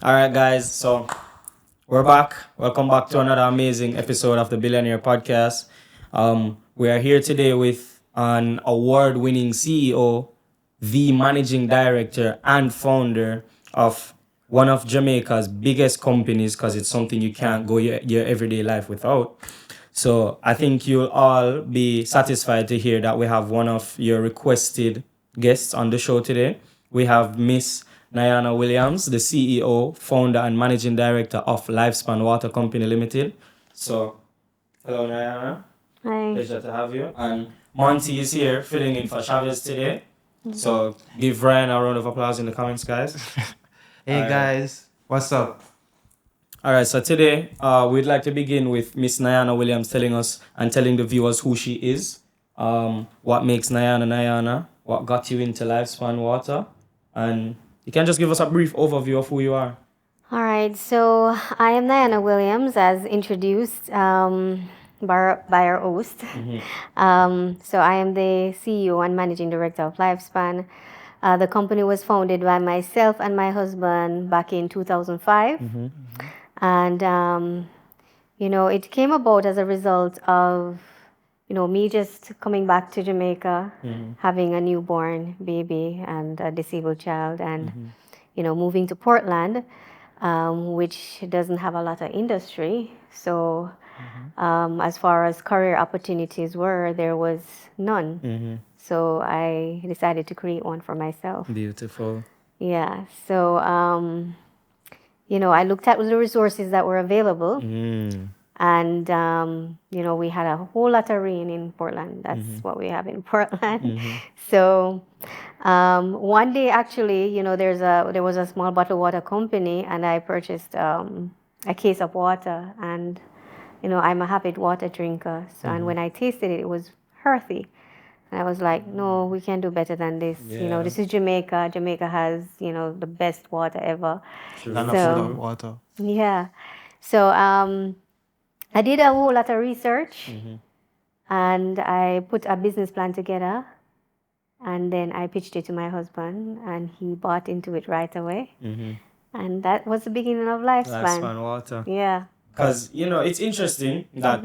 All right, guys. So we're back. Welcome back to another amazing episode of the Billionaire Podcast. We are here today with an award-winning CEO, the managing director and founder of one of Jamaica's biggest companies, because it's something you can't go your everyday life without. So I think you'll all be satisfied to hear that we have one of your requested guests on the show today. We have Miss Nayana Williams, the CEO, founder, and managing director of LifeSpan Water Company Limited. So, hello, Nayana. Hi. Pleasure to have you. And Monty is here filling in for Chavez today. So, give Ryan a round of applause in the comments, guys. Hey Alright. guys, what's up? All right, so today we'd like to begin with Miss Nayana Williams telling us and telling the viewers who she is, what makes Nayana, what got you into Lifespan Water, and you can just give us a brief overview of who you are. All right, so I am Nayana Williams, as introduced by our host. So I am the CEO and managing director of Lifespan. The company was founded by myself and my husband back in 2005. And, it came about as a result of, me just coming back to Jamaica, having a newborn baby and a disabled child, and, moving to Portland, which doesn't have a lot of industry. So, as far as career opportunities were, there was none. So I decided to create one for myself. Beautiful. Yeah. So, I looked at the resources that were available. And, we had a whole lot of rain in Portland. That's what we have in Portland. So, one day, actually, there was a small bottled water company, and I purchased a case of water. And, I'm a avid water drinker. So, and when I tasted it, it was earthy. And I was like, no, we can do better than this. Yeah. This is Jamaica. Jamaica has, the best water ever. Land So- of food and water. Yeah. So, I did a whole lot of research, and I put a business plan together, and then I pitched it to my husband, and he bought into it right away. And that was the beginning of Lifespan. Lifespan Water. Yeah. Because, it's interesting that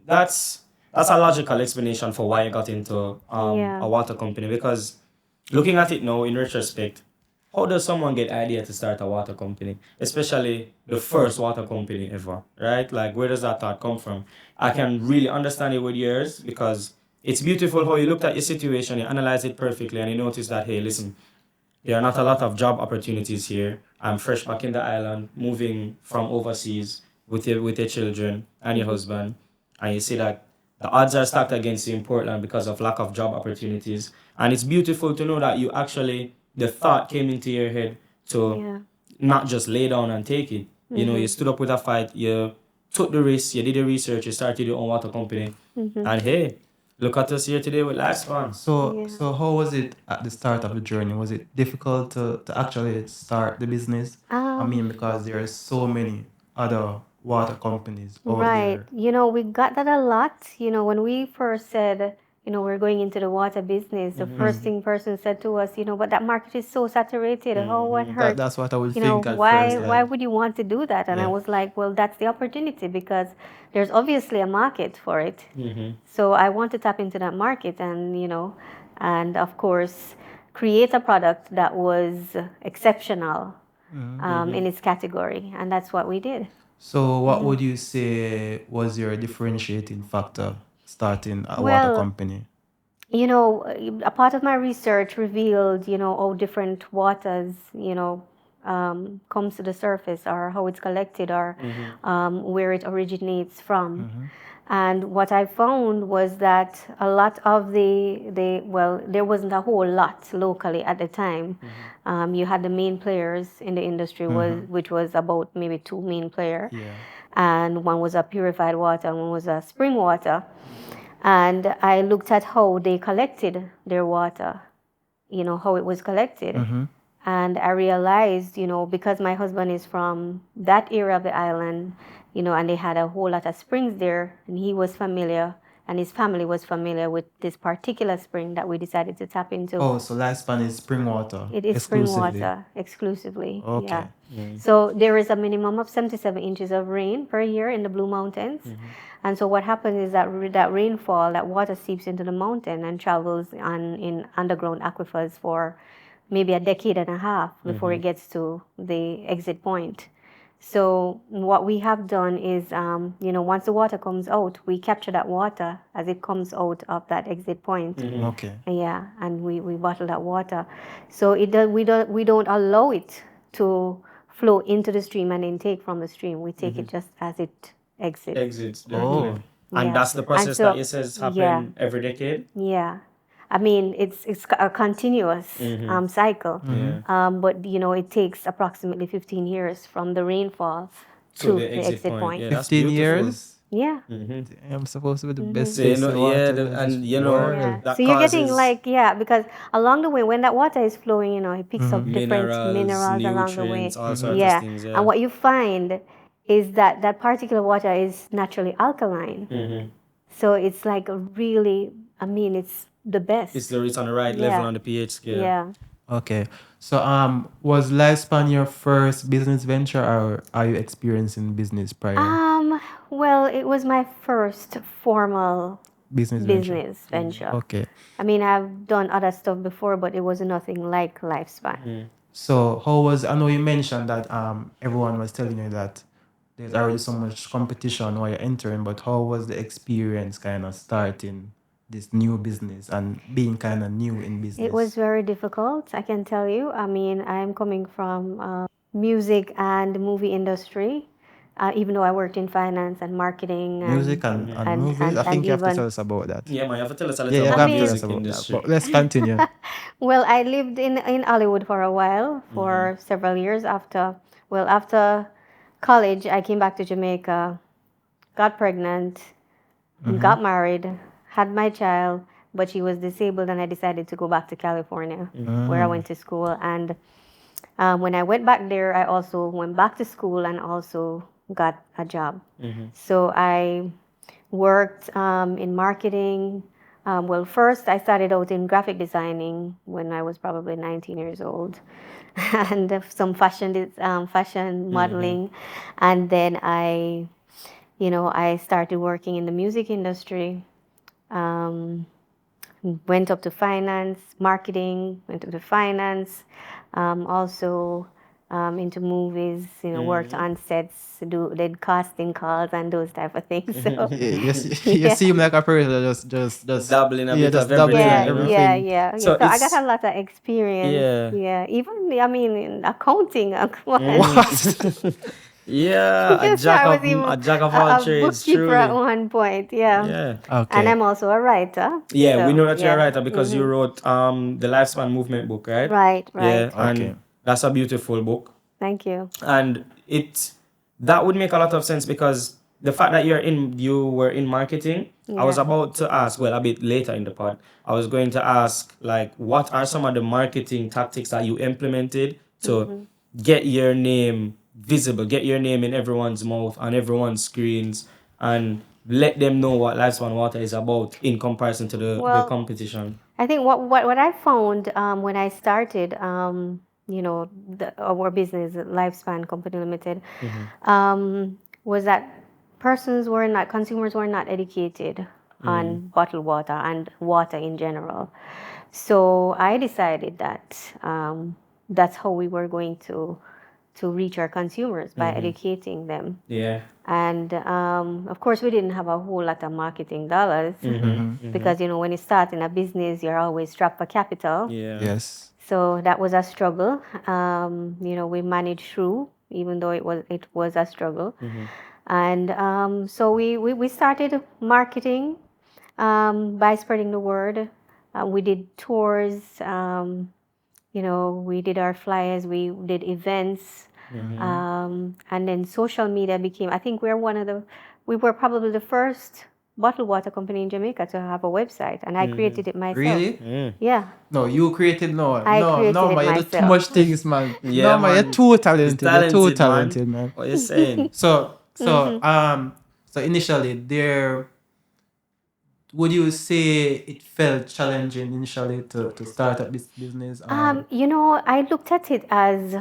that's a logical explanation for why you got into Yeah. a water company. Because looking at it now in retrospect, how does someone get idea to start a water company, especially the first water company ever, right? Like, where does that thought come from? I can really understand it with yours, because it's beautiful how you looked at your situation, you analyzed it perfectly, and you noticed that, hey, listen, there are not a lot of job opportunities here. I'm fresh back in the island, moving from overseas with your children and your husband, and you see that the odds are stacked against you in Portland because of lack of job opportunities. And it's beautiful to know that you actually, the thought came into your head to Yeah. not just lay down and take it. You stood up with a fight, you took the risk, you did the research, you started your own water company. And hey, look at us here today with Lifespan. So how was it at the start of the journey? Was it difficult to actually start the business? I mean, because there are so many other water companies out Right. there. We got that a lot. When we first said, we're going into the water business, the first thing person said to us, but that market is so saturated. How on earth? That's what I would You know, think at why first. why would you want to do that? And I Yeah. was like, well, that's the opportunity, because there's obviously a market for it. Mm-hmm. So I want to tap into that market, and of course, create a product that was exceptional in its category. And that's what we did. So what would you say was your differentiating factor starting a water Well, company? A part of my research revealed, how different waters, comes to the surface, or how it's collected, or where it originates from. And what I found was that a lot of there wasn't a whole lot locally at the time. You had the main players in the industry, which was about maybe two main players. Yeah. And one was a purified water and one was a spring water. And I looked at how they collected their water, how it was collected. And I realized, because my husband is from that area of the island, and they had a whole lot of springs there, and he was familiar and his family was familiar with this particular spring that we decided to tap into. Oh, so LifeSpan is spring water. It is spring exclusively. water exclusively. Okay. Yeah. So there is a minimum of 77 inches of rain per year in the Blue Mountains. And so what happens is that that rainfall, that water seeps into the mountain and travels in underground aquifers for maybe a decade and a half before it gets to the exit point. So what we have done is, once the water comes out, we capture that water as it comes out of that exit point. Okay. Yeah, and we bottle that water. So we don't allow it to flow into the stream and then take from the stream. We take it just as it exits. Oh. And Yeah. that's the process And so- that you says happen yeah. every decade. Yeah. I mean, it's a continuous cycle. But, it takes approximately 15 years from the rainfall to the exit point. Yeah, that's 15 beautiful. years? Yeah. I'm supposed to be the best. So, you tasting know, water yeah, in this world. Yeah. that So you're getting causes because along the way, when that water is flowing, it picks up different minerals along the way. nutrients, all sorts Yeah. of things. Yeah. And what you find is that that particular water is naturally alkaline. So it's like it's the best. It's on the right Yeah. level on the pH scale. Yeah. Okay. So was LifeSpan your first business venture, or are you experiencing business prior? Well, it was my first formal business venture. business venture. Okay. I mean, I've done other stuff before, but it was nothing like LifeSpan. So I know you mentioned that everyone was telling you that there's already so much competition while you're entering, but how was the experience kind of starting this new business and being kind of new in business? It was very difficult, I can tell you. I mean, I'm coming from music and movie industry, even though I worked in finance and marketing. Music and movies. I think you have to tell us about that. Yeah, man, you have to tell us a Yeah, little you about have the to tell us music about that. industry. But let's continue. Well, I lived in Hollywood for a while, for several years. After college, I came back to Jamaica, got pregnant, got married, had my child, but she was disabled, and I decided to go back to California, where I went to school. And when I went back there, I also went back to school and also got a job. So I worked in marketing. Well, first I started out in graphic designing when I was probably 19 years old, and some fashion modeling, and then I started working in the music industry. Went up to finance, marketing, went up to finance, also into movies, worked on sets, did casting calls and those type of things. So You seem like a person that just Dabbling a bit just of dabbling in everything. everything. yeah. So So I it's- got a lot of experience. Yeah. Even in accounting. Yeah, Yes, I was even a jack of all a trades, bookkeeper at truly. one point. Yeah. Yeah. Okay. And I'm also a writer. Yeah, we So, know that you're a yeah. writer because you wrote the Lifespan Movement book, right? Right. Yeah, and Okay. that's a beautiful book. Thank you. And that would make a lot of sense because the fact that you were in marketing, I was Yeah. about to ask, well, a bit later in the pod, I was going to ask, like, what are some of the marketing tactics that you implemented to get your name visible, get your name in everyone's mouth, on everyone's screens, and let them know what Lifespan Water is about in comparison to the Well, competition. I think what I found when I started, our business, Lifespan Company Limited, was that consumers were not educated on bottled water and water in general. So I decided that that's how we were going to reach our consumers, by educating them. Yeah. And of course, we didn't have a whole lot of marketing dollars because when you start in a business, you're always strapped for capital. Yeah. Yes. So that was a struggle. We managed through, even though it was a struggle. And so we started marketing by spreading the word. We did tours. We did our flyers. We did events. And then social media became, I think we were probably the first bottled water company in Jamaica to have a website, and I created it myself. Really? Yeah. No, you created I created no, it man, you do too myself. much things, man. Yeah, no, man, man. you're too talented. You're too Man. talented, man. What you saying? So initially would you say it felt challenging initially to start up this business? I looked at it as,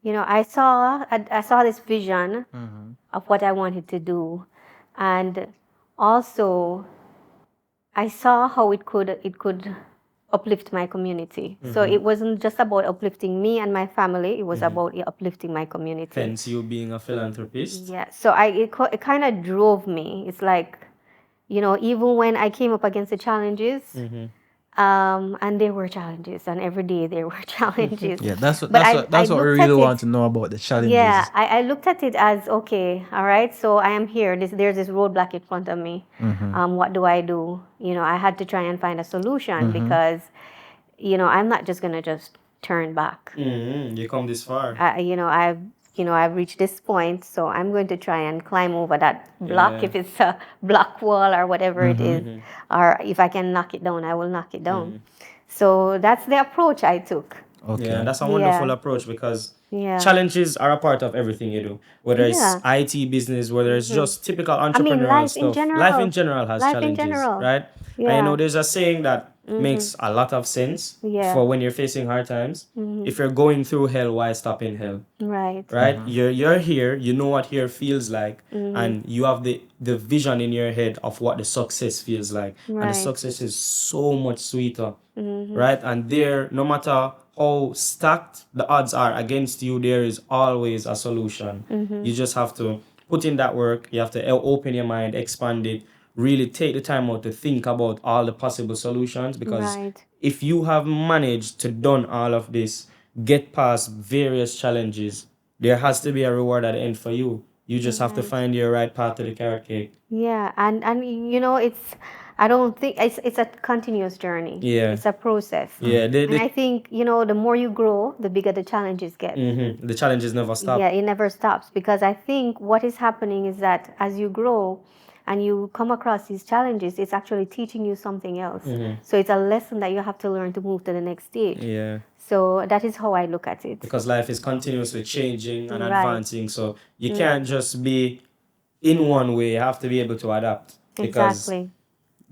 I saw this vision of what I wanted to do, and also I saw how it could uplift my community. So it wasn't just about uplifting me and my family; it was about uplifting my community. Hence, you being a philanthropist. Yeah. So it kind of drove me. It's like, even when I came up against the challenges, and there were challenges, and every day there were challenges. Yeah, that's what But that's I what we looked really at want it. to know about the challenges. Yeah, I looked at it as, okay, all right, so I am here. There's this roadblock in front of me. What do I do? I had to try and find a solution because, I'm not just gonna just turn back. You come this far. I've reached this point, so I'm going to try and climb over that block, Yeah. if it's a block wall or whatever it is, or if I can knock it down, I will knock it down. So that's the approach I took. Okay. Yeah, that's a wonderful Yeah. approach because Yeah. challenges are a part of everything you do. Whether it's Yeah. IT business, whether it's just typical entrepreneurial life in stuff. general. Life in general has Life in challenges, general. right? Yeah. I know there's a saying that makes a lot of sense Yeah. for when you're facing hard times. If you're going through hell, why stop in hell? Right. Right? You're here, you know what here feels like, and you have the vision in your head of what the success feels like. And the Right. success is so much sweeter. Right? And there, no matter how stacked the odds are against you, there is always a solution. You just have to put in that work, you have to open your mind, expand it, really take the time out to think about all the possible solutions, because Right. if you have managed to done all of this, get past various challenges, there has to be a reward at the end for you. You just have to find your right path to the carrot cake. Yeah, and I don't think it's a continuous journey. Yeah. It's a process. Yeah, And I think, the more you grow, the bigger the challenges get. the challenges never stop. Yeah, it never stops, because I think what is happening is that as you grow and you come across these challenges, it's actually teaching you something else. So it's a lesson that you have to learn to move to the next stage. Yeah. So that is how I look at it. Because life is continuously changing and Right. advancing, so you can't just be in one way. You have to be able to adapt, because Exactly.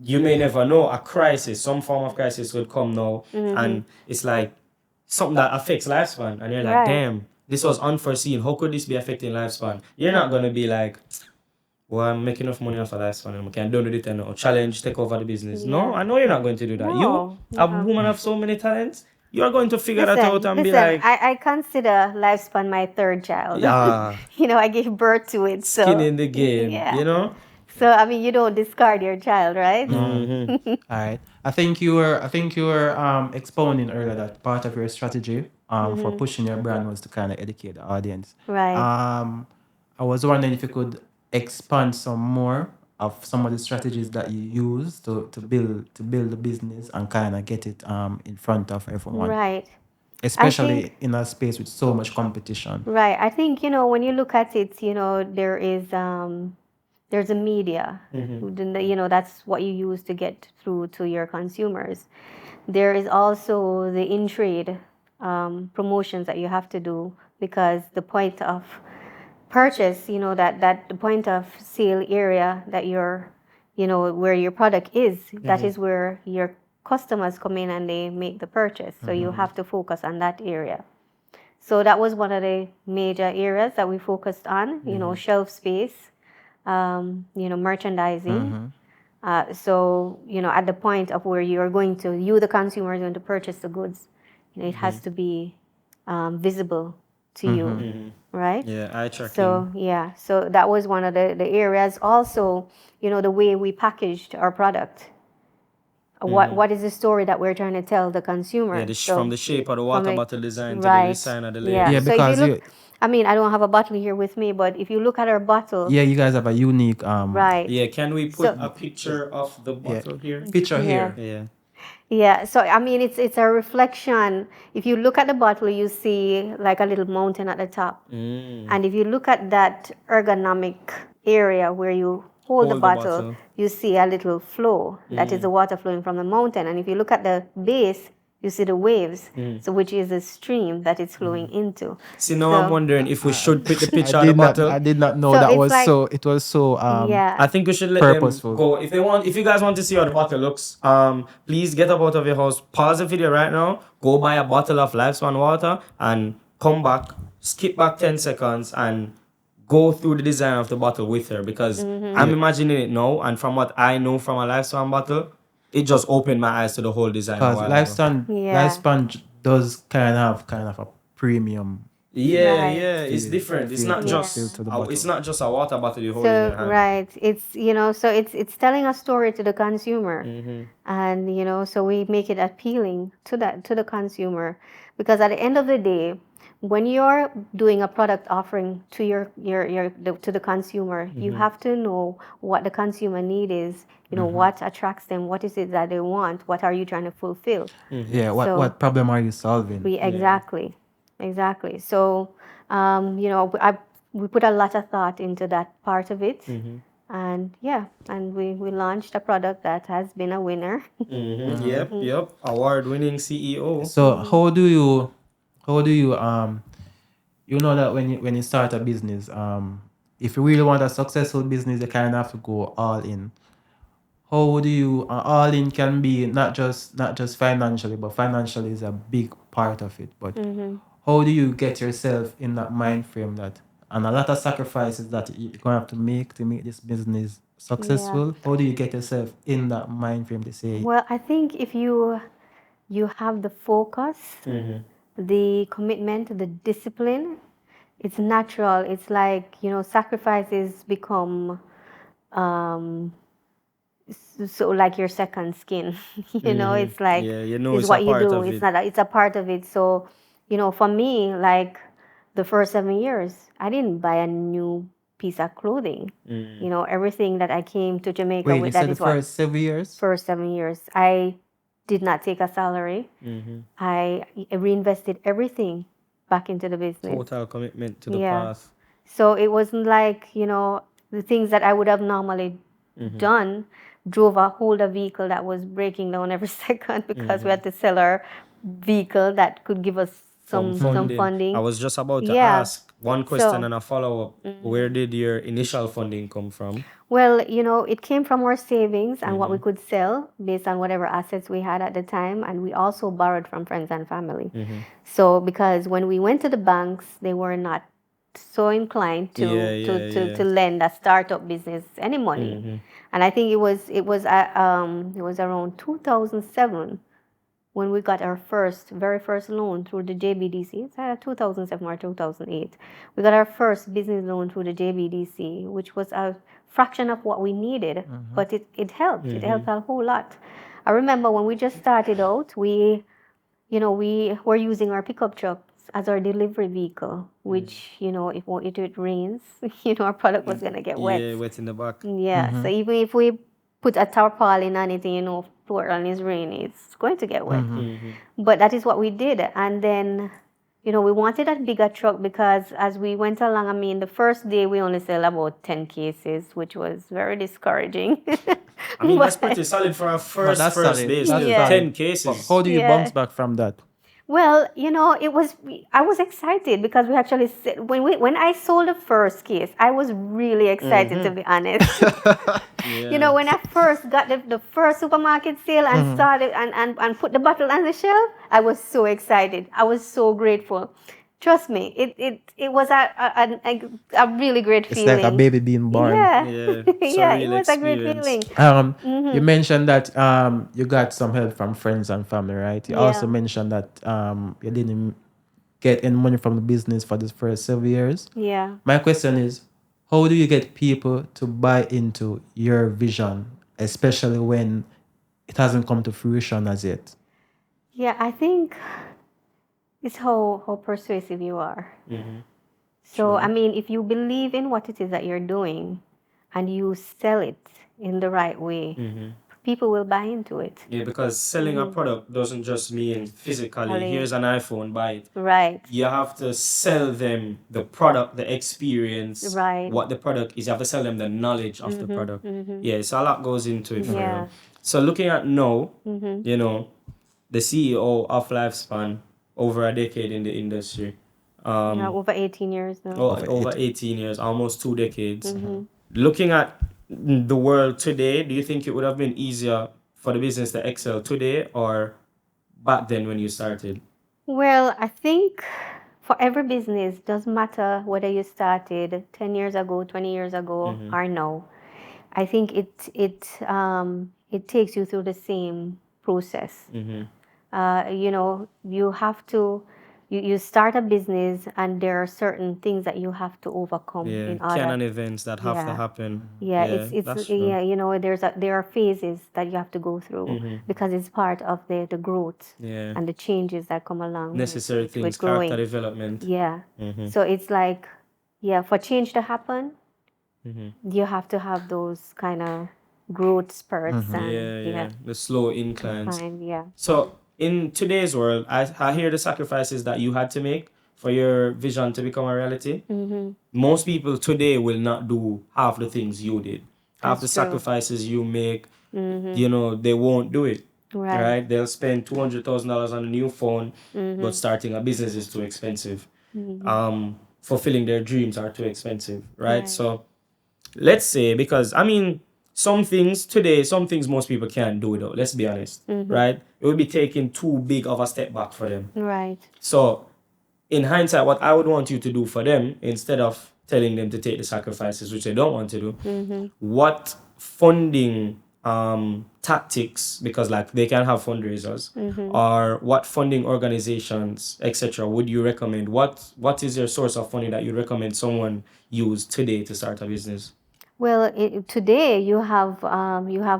you may never know, a crisis, some form of crisis would come now, and it's like something that affects lifespan, and you're like, Right. damn, this was unforeseen, how could this be affecting lifespan? You're not going to be like, well, I'm making enough money off a lifespan, and I can't do it now, challenge, take over the business. No, I know you're not going to do that. No, You, a woman of so many talents, you're going to figure that out and be Listen, like, I consider Lifespan my third child. yeah, I gave birth to it. So, skin in the game, Yeah. you know? So, you don't discard your child, right? Mm-hmm. All right. I think you were expounding earlier that part of your strategy for pushing your brand was to kind of educate the audience. Right. I was wondering if you could expand some more of some of the strategies that you use to build the business and kind of get it in front of everyone. Right. Especially in a space with so much competition. Right. I think, when you look at it, there is there's a media. That's what you use to get through to your consumers. There is also the in-trade promotions that you have to do, because the point of purchase, that the point of sale area that where your product is, that is where your customers come in and they make the purchase. So you have to focus on that area. So that was one of the major areas that we focused on, shelf space, merchandising. So, at the point of where the consumer is going to purchase the goods, it has to be visible to you, right? Yeah, eye tracking. So, yeah, so that was one of the areas. Also, the way we packaged our product. What is the story that we're trying to tell the consumer? Yeah, So- from the shape of the water the- bottle design to the right. design of the label. Yeah. Yeah, So if because you look, I don't have a bottle here with me, but if you look at our bottle, you guys have a unique right? Yeah, can we put So- a picture of the bottle here? picture Yeah. here. Yeah. Yeah, so it's a reflection. If you look at the bottle, you see like a little mountain at the top. And if you look at that ergonomic area where you hold the bottle, you see a little flow. That is the water flowing from the mountain. And if you look at the base, You see the waves, so which is a stream that it's flowing into. See, now I'm So- wondering if we should put the picture I on the did not. bottle. I did not know So that it's was like- so. It was so. Yeah. I think we should let Purposeful. them go. If they want, if you guys want to see how the bottle looks, please get up out of your house, pause the video right now, go buy a bottle of LifeSpan water, and come back, skip back 10 seconds, and go through the design of the bottle with her, because I'm imagining it now, and from what I know from a LifeSpan bottle, it just opened my eyes to the whole design. a Because while ago. Yeah. lifespan does kind of a premium. Yeah, Right. yeah, it's different. It's not feel just to the it's bottle. not just a water bottle you hold in So your hand. right, it's so it's telling a story to the consumer, Mm-hmm. and so we make it appealing to the consumer, because at the end of the day, when you're doing a product offering to to the consumer, Mm-hmm. you have to know what the consumer need is. Mm-hmm. What attracts them, what is it that they want, what are you trying to fulfill. Yeah. What So- what problem are you solving? Exactly. So, we put a lot of thought into that part of it, and we launched a product that has been a winner. Mm-hmm. Yep. Award-winning CEO. So how do you you know that when you start a business, if you really want a successful business, you kind of have to go all in. How do you all in can be not just financially, but financially is a big part of it. But how do you get yourself in that mind frame that, and a lot of sacrifices that you're gonna have to make this business successful? How do you get yourself in that mind frame to say, Well, I think if you have the focus, the commitment, the discipline, it's natural. It's like, sacrifices become so like your second skin. It's like Yeah, it's it's a what you part do. of It's it. not it's a part of it. So, for me, like the first 7 years, I didn't buy a new piece of clothing. Everything that I came to Jamaica wait, you with, that said the is what first 7 years? first 7 years. I did not take a salary. I reinvested everything back into the business. Total commitment to the Yeah. path. So it wasn't like, the things that I would have normally done, drove a Holder vehicle that was breaking down every second because we had to sell our vehicle that could give us some funding. I was just about to Yeah. ask one question So- and a follow-up. Where did your initial funding come from? Well, it came from our savings and what we could sell based on whatever assets we had at the time. And we also borrowed from friends and family. So because when we went to the banks, they were not so inclined to to lend a startup business any money. And I think it was around 2007 when we got our very first loan through the JBDC. It's 2007 or 2008. We got our first business loan through the JBDC, which was a fraction of what we needed, but it helped. It helped a whole lot. I remember when we just started out, we were using our pickup trucks as our delivery vehicle, which, if it rains, our product was going to get wet. Yeah, wet in the back. Yeah, so even if we put a tarpaulin on it, Portland is rainy, it's going to get wet. But that is what we did. And then, we wanted a bigger truck because as we went along, the first day we only sold about 10 cases, which was very discouraging. That's pretty solid for our first that's solid. day. That's Still solid. 10 cases. How do you Yeah. bounce back from that? Well, I was excited because we actually when I sold the first case, I was really excited, to be honest. When I first got the first supermarket sale and started and put the bottle on the shelf, I was so excited. I was so grateful. Trust me, it was a really great It's feeling. like a baby being born. Yeah, Yeah, it's a yeah, it real was a great experience. feeling. You mentioned that you got some help from friends and family, right? You Yeah. also mentioned that you didn't get any money from the business for the first 7 years. Yeah. My question is, how do you get people to buy into your vision, especially when it hasn't come to fruition as yet? Yeah, I think it's how persuasive you are. So, if you believe in what it is that you're doing and you sell it in the right way, people will buy into it. Yeah, because selling a product doesn't just mean physically, here's an iPhone, buy it. Right. You have to sell them the product, the experience, Right. what the product is. You have to sell them the knowledge of the product. Yeah, so a lot goes into it for Yeah. real. So looking at now, the CEO of LifeSpan, over a decade in the industry. Over 18 years now. Over 18 years, almost 2 decades. Looking at the world today, do you think it would have been easier for the business to excel today or back then when you started? Well, I think for every business, doesn't matter whether you started 10 years ago, 20 years ago, or now. I think it takes you through the same process. You have to you start a business, and there are certain things that you have to overcome in order. Canon events that have to happen. It's that's true. there are phases that you have to go through because it's part of the growth and the changes that come along Necessary things, with growing. character development. So it's like, for change to happen, you have to have those kind of growth spurts and the slow inclines. climb. So in today's world, I hear the sacrifices that you had to make for your vision to become a reality. Most people today will not do half the things you did. Half the That's true. sacrifices you make, they won't do it. Right? They'll spend $200,000 on a new phone, but starting a business is too expensive. Fulfilling their dreams are too expensive, right? So let's say, because some things most people can't do without, let's be honest, right? It would be taking too big of a step back for them. Right. So in hindsight, what I would want you to do for them, instead of telling them to take the sacrifices which they don't want to do, what funding tactics, because like they can have fundraisers, or what funding organizations, etc., would you recommend? What is your source of funding that you recommend someone use today to start a business? Well, today you have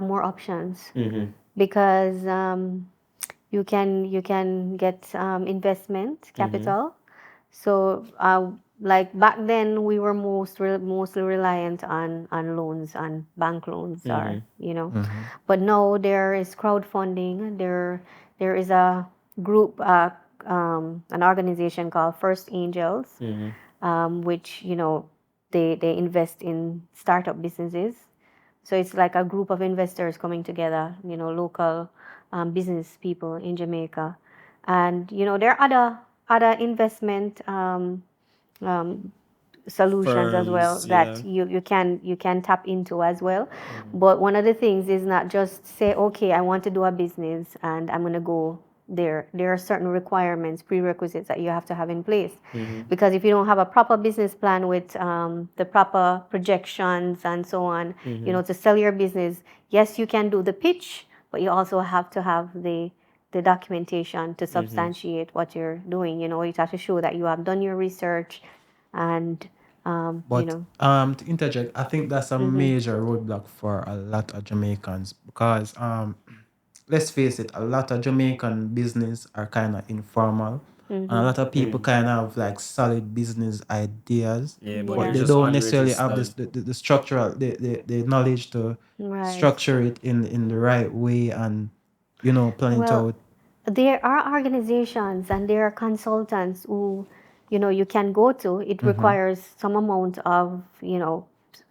more options because you can get investment capital. So like back then we were mostly reliant on loans, on bank loans, or but now there is crowdfunding. There is a group, an organization called First Angels, which they invest in startup businesses. So it's like a group of investors coming together, local business people in Jamaica, and there are other investment solutions as well Firms, that you can tap into as well. But one of the things is not just say, okay, I want to do a business and I'm going to go there. There are certain requirements, prerequisites that you have to have in place, because if you don't have a proper business plan with the proper projections and so on, to sell your business, yes, you can do the pitch, but you also have to have the documentation to substantiate what you're doing. You have to show that you have done your research, and to interject, I think that's a major roadblock for a lot of Jamaicans, because let's face it, a lot of Jamaican business are kind of informal. And a lot of people kind of have like solid business ideas, but they don't necessarily have the structural, the knowledge to structure it in the right way and plan it out. There are organizations and there are consultants who you can go to. It requires some amount of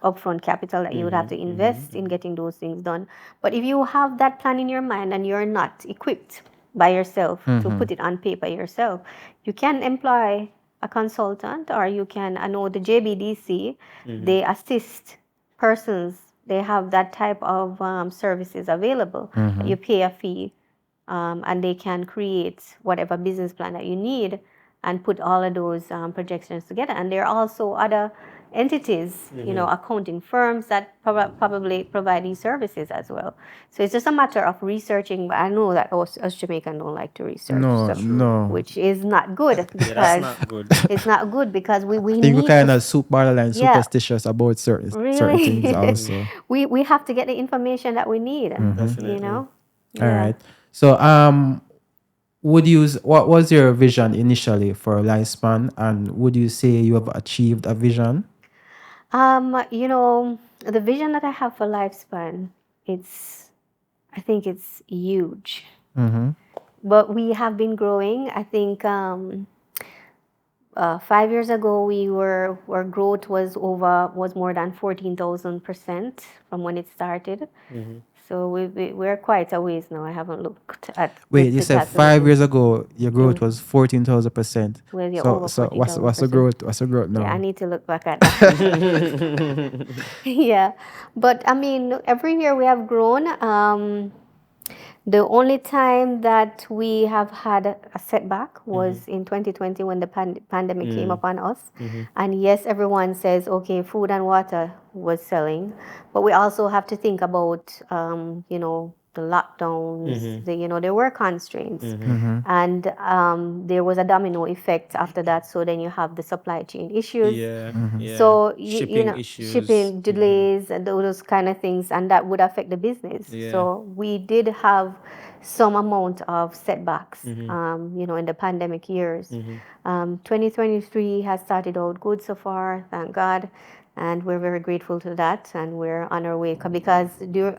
upfront capital that you would have to invest in getting those things done. But if you have that plan in your mind and you're not equipped by yourself to put it on paper yourself, you can employ a consultant, or you can, I know the JBDC, they assist persons. They have that type of services available. You pay a fee, and they can create whatever business plan that you need and put all of those projections together. And there are also other entities, accounting firms that probably provide these services as well. So it's just a matter of researching. But I know that us Jamaicans don't like to research. No. Which is not good, because that's not good. it's not good, because we I think need we kind of borderline superstitious about certain things also. we have to get the information that we need. Definitely. All right. So what was your vision initially for LifeSpan, and would you say you have achieved a vision? The vision that I have for LifeSpan, I think it's huge. But we have been growing. I think 5 years ago our growth was more than 14,000% from when it started. So we're quite a ways now. I haven't looked at Wait, you the said calculations. 5 years ago your growth was 14,000%. Well, you're So over so what's the 40,000%. growth? What's the growth now? Yeah, I need to look back at that. Yeah, but I mean, every year we have grown. The only time that we have had a setback was in 2020 when the pandemic came upon us. And yes, everyone says, okay, food and water was selling, but we also have to think about, the lockdowns. There were constraints, and there was a domino effect after that. So then you have the supply chain issues. Yeah. So Shipping issues. shipping delays and those kind of things, and that would affect the business. Yeah. So we did have some amount of setbacks, in the pandemic years. 2023 has started out good so far, thank God, and we're very grateful to that, and we're on our way because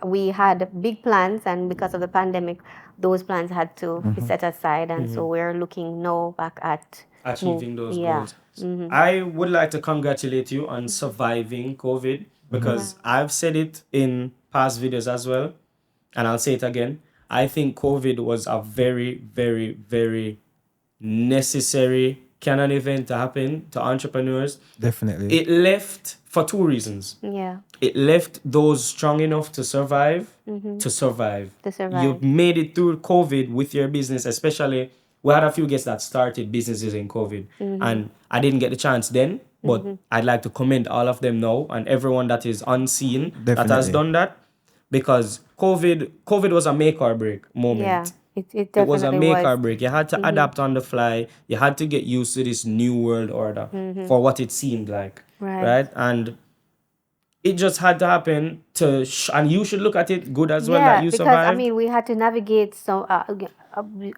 we had big plans, and because of the pandemic, those plans had to be set aside, and so we're looking now back at achieving those yeah. goals. I would like to congratulate you on surviving COVID because I've said it in past videos as well, and I'll say it again. I think COVID was a very, very, very necessary canon event to happen to entrepreneurs. Definitely. It left for two reasons. Yeah. It left those strong enough to survive, to survive. To survive. You made it through COVID with your business, especially. We had a few guests that started businesses in COVID, and I didn't get the chance then, but I'd like to commend all of them now and everyone that is unseen that has Definitely. done that, because COVID was a make or break moment. Yeah. It It was a definitely make or was. break. You had to adapt on the fly. You had to get used to this new world order for what it seemed like. Right. And it just had to happen and you should look at it good as well that you because survived. I mean, we had to navigate some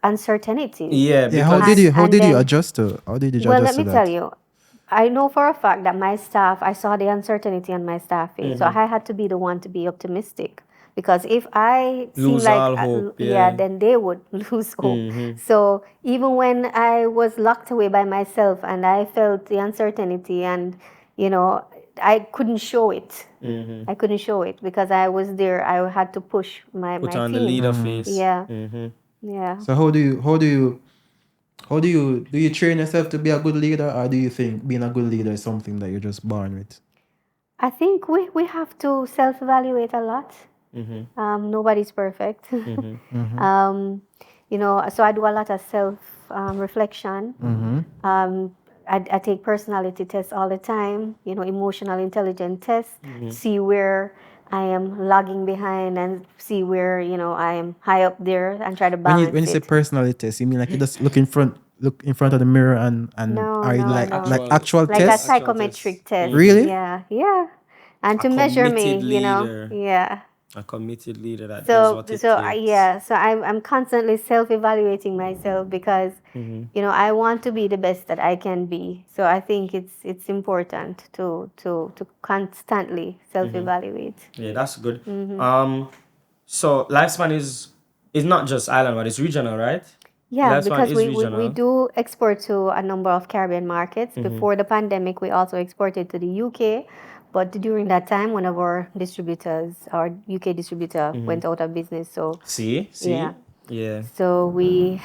uncertainty. Yeah, Yeah, how because did you and then- adjust to? How did you Well, adjust let to me that? tell you, I know for a fact that my staff, I saw the uncertainty on my staff face, so I had to be the one to be optimistic. Because if I seem Lose like all hope, yeah. then they would lose hope. So even when I was locked away by myself and I felt the uncertainty, and I couldn't show it. I couldn't show it because I was there. I had to push my put my on team. the leader face. Yeah. Yeah. So how do you train yourself to be a good leader, or do you think being a good leader is something that you're just born with? I think we have to self-evaluate a lot. Nobody's perfect. So I do a lot of self-reflection. I take personality tests all the time, emotional intelligence tests, see where I am lagging behind and see where, I am high up there and try to balance When you say it. personality test, you mean like you just look in front of the mirror and No, are you no, like no. like actual Like a tests? psychometric test. Really? Yeah. And A to measure me, committed leader. Yeah. A committed leader that So knows what it takes. so I'm constantly self-evaluating myself because I want to be the best that I can be. So I think it's important to constantly self-evaluate. Yeah, that's good. So LifeSpan is not just island, but it's regional, right? Yeah, LifeSpan because is we regional. do export to a number of Caribbean markets. Before the pandemic, we also exported to the UK. But during that time, one of our distributors, our UK distributor, went out of business. So See? Yeah. So we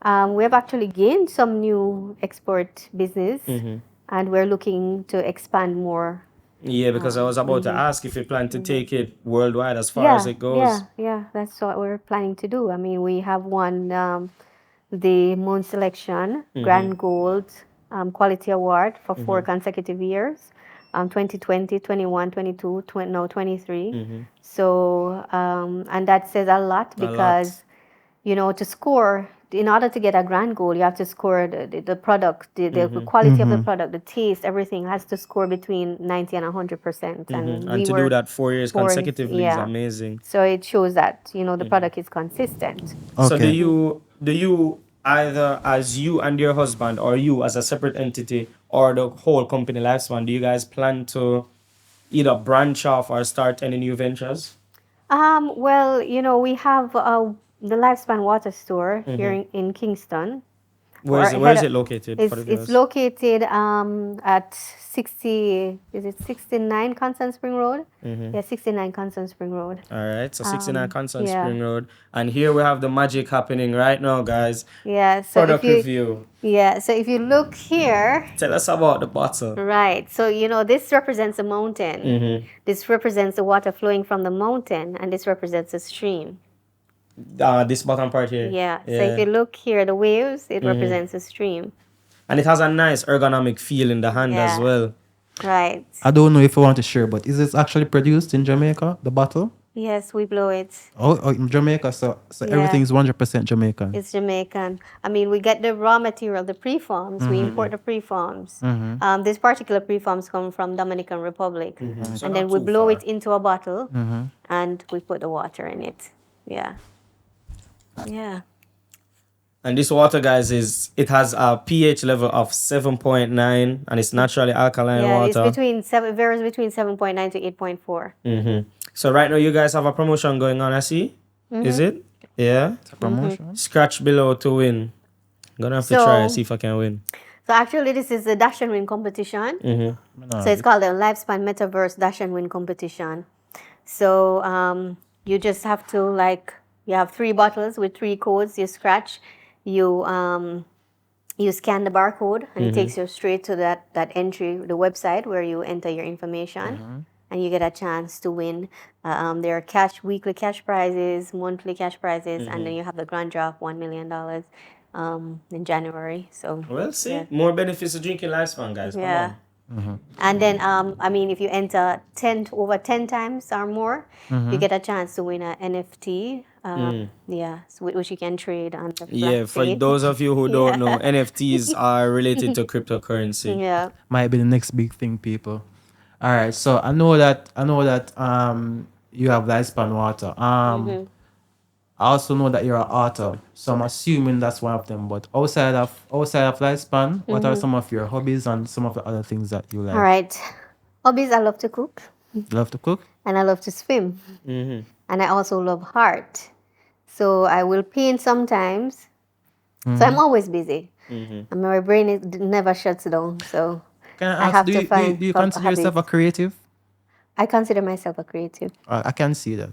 have actually gained some new export business, and we're looking to expand more. Yeah, because I was about to ask if you plan to take it worldwide as far as it goes. Yeah, that's what we're planning to do. I mean, we have won the Moon Selection Grand Gold Quality Award for 4 consecutive years. 2020, 21, 22, 23. So, and that says a lot because, to score, in order to get a grand goal, you have to score the product, the quality of the product, the taste, everything has to score between 90 and 100%. And to do that 4 years consecutively is amazing. So it shows that, the product is consistent. Okay. So do you either as you and your husband, or you as a separate entity, or the whole company LifeSpan, do you guys plan to either branch off or start any new ventures? Well, we have the LifeSpan Water Store here in Kingston. Where is it located for the It's viewers? located at 69 Constant Spring Road? Mm-hmm. Yeah, 69 Constant Spring Road. All right, so 69 Constant Yeah. Spring Road. And here we have the magic happening right now, guys. Yeah, so Product review. so if you look here, Tell us about the bottle. right, so this represents a mountain. Mm-hmm. This represents the water flowing from the mountain, and this represents a stream. This bottom part here. Yeah, so if you look here, the waves, it represents a stream. And it has a nice ergonomic feel in the hand as Yeah. well. Right. I don't know if you want to share, but is this actually produced in Jamaica, the bottle? Yes, we blow it. Oh, in Jamaica, so Yeah. everything is 100% Jamaican. It's Jamaican. I mean, we get the raw material, the preforms. We import the preforms. This particular preforms come from Dominican Republic, So and not then we too blow far. it into a bottle, and we put the water in it. Yeah. Yeah. And this water, guys, it has a pH level of 7.9, and it's naturally alkaline Yeah, water. it varies between 7.9 to 8.4. So right now you guys have a promotion going on, I see. Is it? Yeah. It's a promotion. Scratch below to win. Gonna have to So- try see if I can win. So actually, this is the Dash and Win competition. So it's called the LifeSpan Metaverse Dash and Win competition. So you just have to you have 3 bottles with 3 codes. You scratch, you scan the barcode, and it takes you straight to that entry, the website where you enter your information, and you get a chance to win. There are weekly cash prizes, monthly cash prizes, and then you have the grand draw of $1 million in January. So Well, see, yeah. more benefits to drinking lifespan, guys. Come Yeah. on. And then, I mean, if you enter over 10 times or more, you get a chance to win an NFT. Yeah, which you can trade on the Yeah, for blockchain. those of you who don't know, NFTs are related to cryptocurrency. Yeah. Might be the next big thing, people. All right, so I know that you have lifespan water. I also know that you're an author, so I'm assuming that's one of them. But outside of lifespan, what are some of your hobbies and some of the other things that you like? All right. Hobbies, I love to cook, You love to cook? and I love to swim. And I also love art. So I will paint sometimes. So I'm always busy. And my brain never shuts down. So Can I I ask, have do to you, find do you some consider yourself a hobbies. creative? I consider myself a creative. I can see that.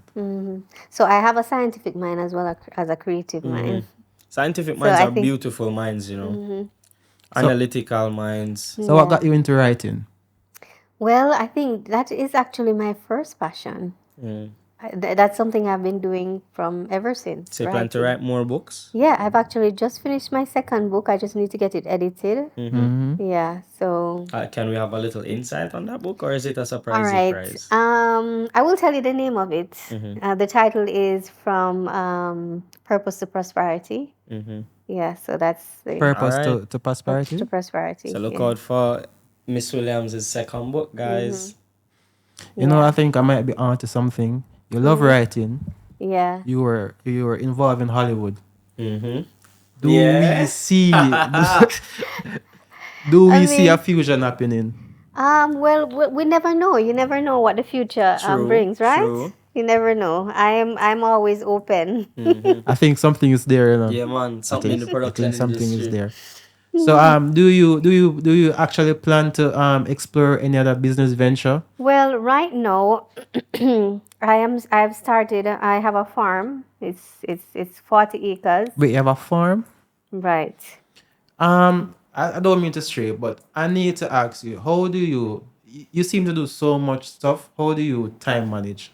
So I have a scientific mind as well as a creative mind. Scientific So minds I are think- beautiful minds, you know. Analytical minds. So what got you into writing? Well, I think that is actually my first passion. That's something I've been doing from ever since. So you plan to writing. write more books? Yeah, I've actually just finished my second book. I just need to get it edited. Yeah, so Can we have a little insight on that book, or is it a all surprise? right. Prize? I will tell you the name of it. The title is From Purpose to Prosperity. Yeah, so that's the Purpose Alright. to prosperity? to prosperity. So look yeah. out for Miss Williams' second book, guys. You know, I think I might be onto something. You love writing. Yeah. You were involved in Hollywood. Mm-hmm. Do we Yes. see do we see mean- a fusion happening? Well, we never know. You never know what the future True, brings, right? true. You never know. I'm always open. I think something is there, you know. Yeah, man. Something in the I production think something is industry. there. So do you actually plan to explore any other business venture? Well, right now, I've started. I have a farm. It's 40 acres. Wait, you have a farm? Right. I don't mean to stray, but I need to ask you, how do you seem to do so much stuff, how do you time manage?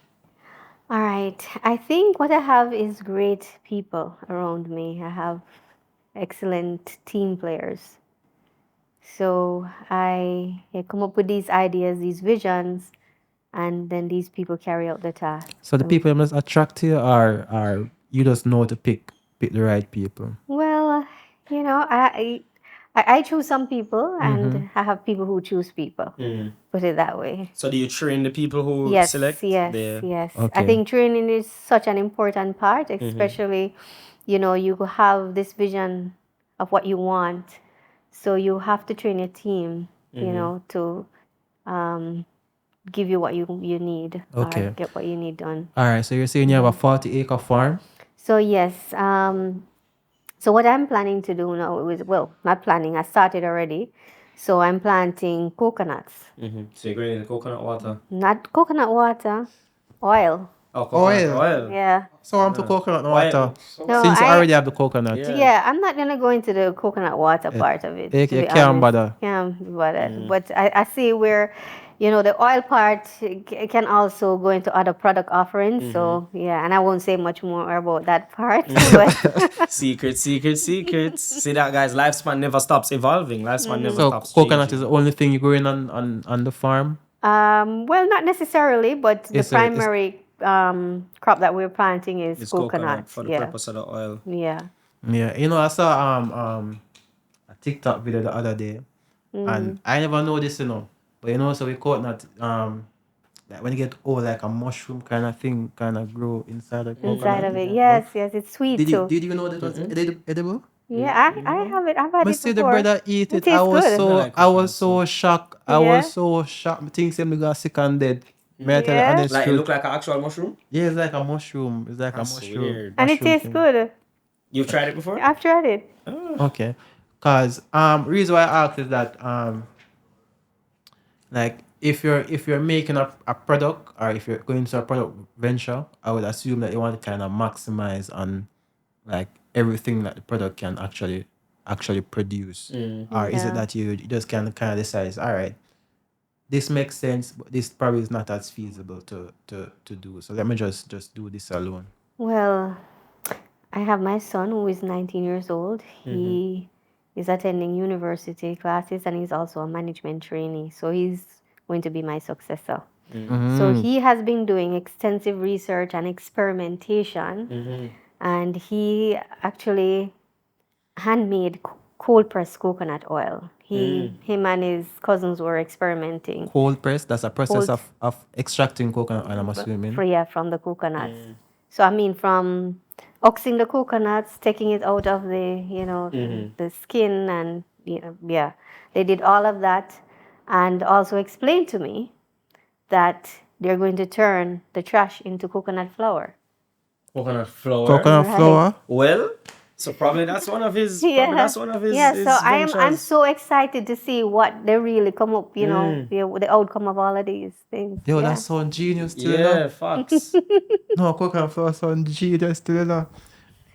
All right. I think what I have is great people around me. I have excellent team players. So I come up with these ideas, these visions, and then these people carry out the task. So the people must attract you, or you just know to pick the right people? Well, you know, I choose some people, and I have people who choose people. Put it that way. So do you train the people who Yes, select? yes. I Okay. think training is such an important part, especially, you know, you have this vision of what you want. So you have to train your team, you know, to give you what you need Okay. or get what you need done. All right, so you're saying you have a 40-acre farm? So yes, So what I'm planning to do now is, well, not planning, I started already. So I'm planting coconuts. So you're growing in the coconut water. Not coconut water, oil. Oh, coconut Oil. oil. Yeah. So I'm to coconut water. No, Since you I- already have the coconut. Yeah, I'm not gonna go into the coconut water part of it. You to be can't honest. bother. Can't bother. But I see where, the oil part can also go into other product offerings. So yeah, and I won't say much more about that part. But Secrets. See that, guys? Lifespan never stops evolving. Lifespan never So stops coconut changing. is the only thing you're growing on the farm. well, not necessarily, but the It's primary crop that we're planting is It's coconut. for the Yeah, purpose of the oil. yeah. Yeah, I saw a TikTok video the other day, and I never know this, but so we coconut like when you get old, like a mushroom kind of thing, kind of grow inside the coconut. Inside of it, yes, it's sweet too. Did you know that was edible? Yeah, I have it. I've had I it see the before. brother eat it. tastes good. I was so shocked. I Yeah. was so shocked. Things him got sick and dead. May I tell you Yeah. honest Like it truth? look like an actual mushroom. Yeah, it's like a mushroom. It's like That's a mushroom. weird. And it mushroom tastes thing. good. You've tried it before? I've tried it. Okay. Cause reason why I asked is that like if you're making a product or if you're going to a product venture, I would assume that you want to kind of maximize on like everything that the product can actually produce. Or is Yeah. it that you just kind of decide, all right, this makes sense, but this probably is not as feasible to do. So let me just do this alone. Well, I have my son who is 19 years old. He is attending university classes and he's also a management trainee. So he's going to be my successor. So he has been doing extensive research and experimentation. And he actually handmade cold pressed coconut oil. Him and his cousins were experimenting. Cold press, that's a process Cold- of extracting coconut oil, I'm assuming. From the coconuts. So I mean, from oxing the coconuts, taking it out of the skin, and they did all of that, and also explained to me that they're going to turn the trash into coconut flour. Coconut flour. Coconut Right. flour. Well, so probably that's one of his. Probably that's one of his. Yeah, his so I'm ventures. so excited to see what they really come up. The outcome of all of these things. Yo, yeah. that sound genius too. Yeah, facts. No, coconut flour sound genius too.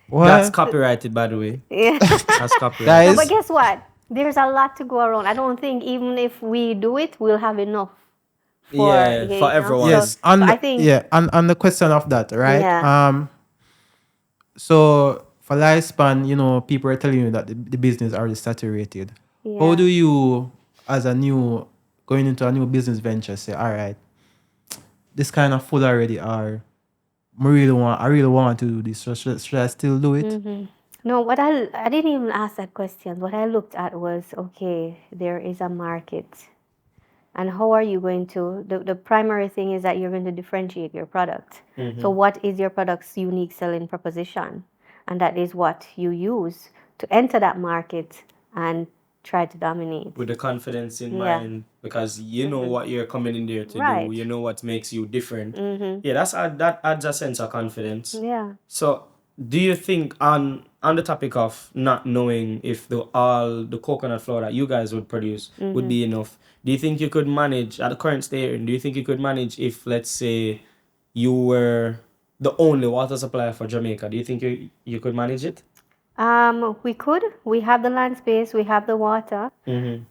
What? That's copyrighted, by the way. Yeah. That's copyrighted. Guys, But guess what? There's a lot to go around. I don't think even if we do it, we'll have enough. For everyone. yes, So I think on the question of that, right? Yeah. So for lifespan, people are telling you that the business already saturated. How do you, as going into a new business venture, say, all right, this kind of full already, or I really want to do this. So should I still do it? No, I didn't even ask that question. What I looked at was, okay, there is a market. And how are you going to, the primary thing is that you're going to differentiate your product. So what is your product's unique selling proposition? And that is what you use to enter that market and try to dominate. With the confidence in Yeah. mind, because you know what you're coming in there to Right. do. You know what makes you different. Yeah, that adds a sense of confidence. Yeah. So, do you think on the topic of not knowing if all the coconut flour that you guys would produce would be enough, do you think you could manage at the current state? Do you think you could manage if, let's say, you were the only water supplier for Jamaica? Do you think you could manage it? We could. We have the land space. We have the water. The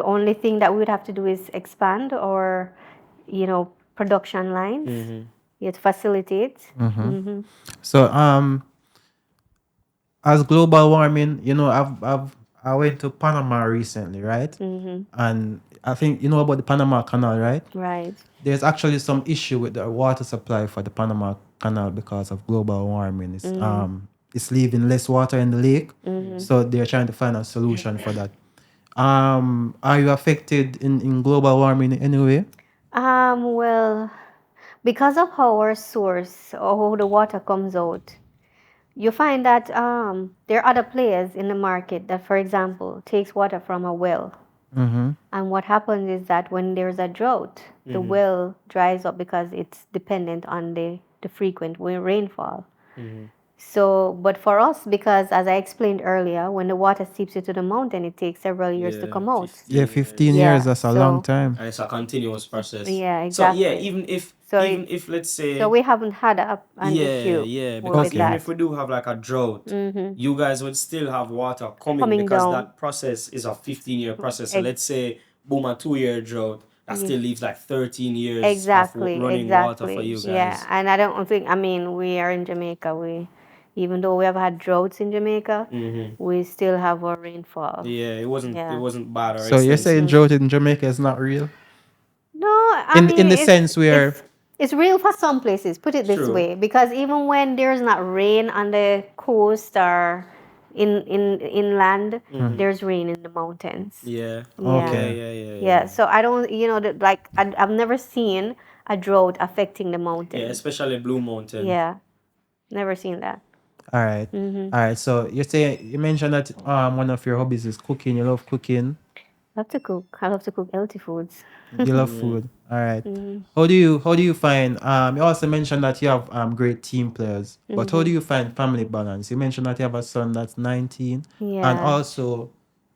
only thing that we would have to do is expand or, production lines. To facilitate. So as global warming, I went to Panama recently, right? And I think you know about the Panama Canal, right? Right. There's actually some issue with the water supply for the Panama Canal because of global warming. It's leaving less water in the lake, so they're trying to find a solution for that. Are you affected in global warming in any way? Well, because of our source or how the water comes out, you find that there are other players in the market that, for example, takes water from a well. And what happens is that when there's a drought, the well dries up because it's dependent on the frequent rainfall. So, but for us, because as I explained earlier, when the water seeps into the mountain, it takes several years to come out. 15 Yeah, years, that's a long so- time. And it's a continuous process. Yeah, So yeah, exactly. even if let's say So we haven't had an issue yeah, with because even that. if we do have like a drought, you guys would still have water coming Coming because down. that process is a 15-year process. So let's say boom, a 2-year drought, that still leaves like 13 years Exactly, of running exactly. water for you guys. Yeah, and I don't think, I mean, we are in Jamaica. Even though we have had droughts in Jamaica, we still have our rainfall. Yeah, it wasn't bad or So you're extensive. saying drought in Jamaica is not real? No, I mean, in the sense where it's real for some places. Put it this True. way, because even when there's not rain on the coast or in inland, there's rain in the mountains. Yeah. Okay. Yeah. So I don't, I've never seen a drought affecting the Yeah, mountain. especially Blue Mountain. Yeah, never seen that. all right. All right. So you mentioned that one of your hobbies is cooking. You love cooking. Love to cook. I love to cook healthy foods. You love food. All right. How do you find you also mentioned that you have great team players, but how do you find family balance? You mentioned that you have a son that's 19. Yeah. And also,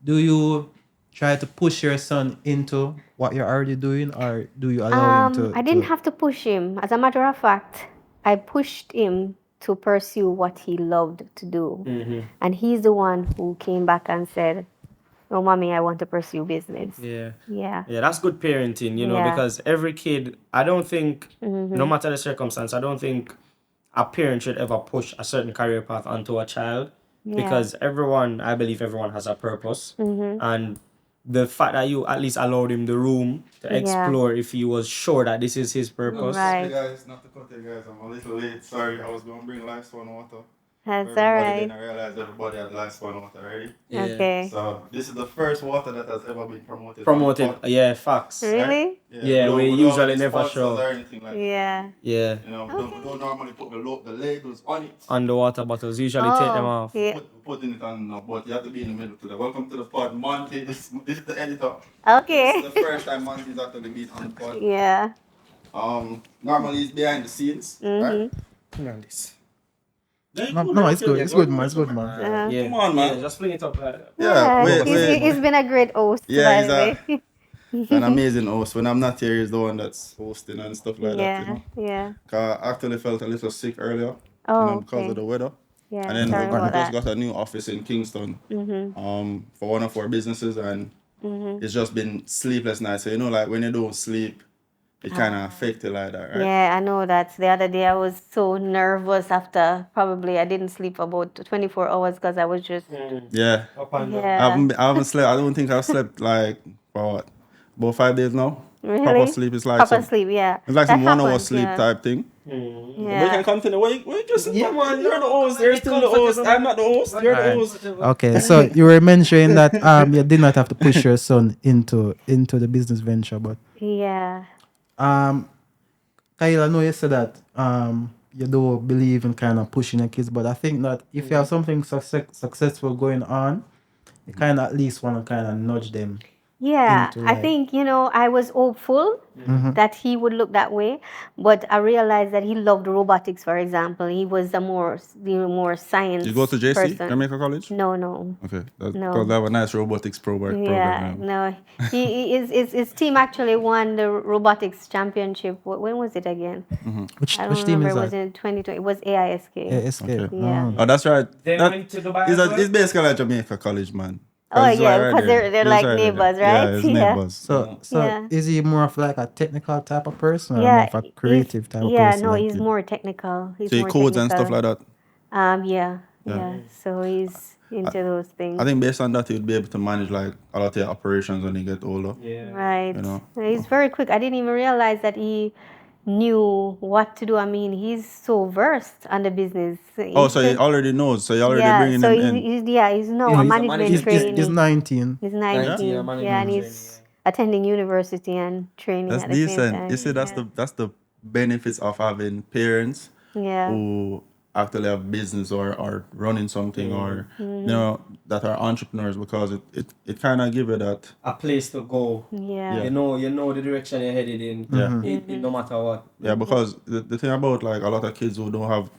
do you try to push your son into what you're already doing, or do you allow him to I didn't have to push him. As a matter of fact, I pushed him to pursue what he loved to do. And he's the one who came back and said, "Oh, mommy, I want to pursue business." Yeah. Yeah. Yeah, that's good parenting, Yeah. because every kid, I don't think, no matter the circumstance, I don't think a parent should ever push a certain career path onto a child because I believe everyone has a purpose. And the fact that you at least allowed him the room to explore if he was sure that this is his purpose. Right. Hey guys, not to cut you guys, I'm a little late. Sorry, I was going to bring LifeSpan water. That's all Everybody right. didn't realize everybody had LifeSpan water already. Yeah. Okay. So this is the first water that has ever been promoted. Promoted, yeah, facts. Really? Yeah, we don't usually have never sponsors show. or anything like that. Yeah. Yeah. You know, we don't normally put the labels on it. On the water bottles, usually take them off. Yeah. Putting it on now, but you have to be in the middle to that. Welcome to the pod, Monty. This is the editor. Okay. This is the first time Monty's actually been on the pod. Yeah. Normally he's behind the scenes, right? No, it's good. It's good, man. It's good, man. Yeah. Come on, man. Yeah, just fling it up like that. Yeah, He's been a great host, Yeah, by he's the way. an amazing host. When I'm not here, he's the one that's hosting and stuff like that, you know. Yeah. 'Cause I actually felt a little sick earlier, Oh, because okay. of the weather. Yeah. And then Sorry we about just that. got a new office in Kingston, for one of our businesses, and it's just been sleepless nights. So like when you don't sleep, it kind of affects you like that, right? Yeah, I know that. The other day I was so nervous after probably I didn't sleep about 24 hours because I was just Yeah. yeah. I haven't slept. I don't think I've slept like for what, about 5 days now. Really? Proper sleep is like Proper some, sleep, yeah. it's like That some 1 hour happens, sleep yeah. type thing. Yeah. We can continue. We just come on. You're the host. You're still the host. I'm not the host. You're the host. Okay, so you were mentioning that you did not have to push your son into the business venture, but Yeah. Kyle, I know you said that you don't believe in kind of pushing your kids, but I think that if you have something successful going on, you kind of at least want to kind of nudge them. Yeah, into, I like- think, I was hopeful that he would look that way, but I realized that he loved robotics, for example. He was the more science You go to JC, person. Jamaica College? No. Okay, that's No. because they have a nice robotics program. Yeah, no. His team actually won the robotics championship. When was it again? Which I don't team remember. is It was that? in 2020. It was AISK. Escape. Okay. Yeah. Oh, that's right. They That- went to Dubai as well? it's basically like Jamaica College, man. Oh, It's yeah, right because there. they're It's like right there. neighbors, Yeah, right? it's Yeah. neighbors. So Yeah. is he more of like a technical type of person or more Yeah, of a creative type of yeah, person? no, like he's you? more technical. He's So he more codes and stuff technical. like that. Yeah. So he's into those things. I think based on that, he'll be able to manage like a lot of your operations when he get older. Yeah. Right. You know. He's very quick. I didn't even realize that he knew what to do. I mean, he's so versed on the business. Oh, so he already knows. So you already bringing so him in. he's now Yeah, a he's a management He's training. 19. He's 19, 19. a management Yeah, and training, he's attending university and training That's at the same decent. time. You see, that's the benefits of having parents Yeah. who actually have business or running something or Mm-hmm. you know that are entrepreneurs, because it kind of give you that. A place to go. Yeah. You know the direction you're headed in. Yeah. No matter what. Yeah, because the thing about like a lot of kids who don't have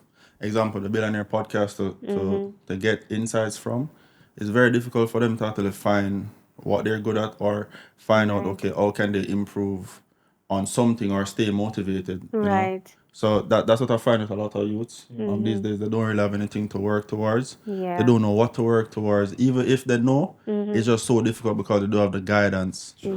example, the Billionaire Podcast to get insights from, it's very difficult for them to actually find what they're good at or find out, okay, how can they improve on something or stay motivated. You know? So that's what I find with a lot of youths these days. They don't really have anything to work towards. They don't know what to work towards. Even if they know, it's just so difficult because they don't have the guidance. You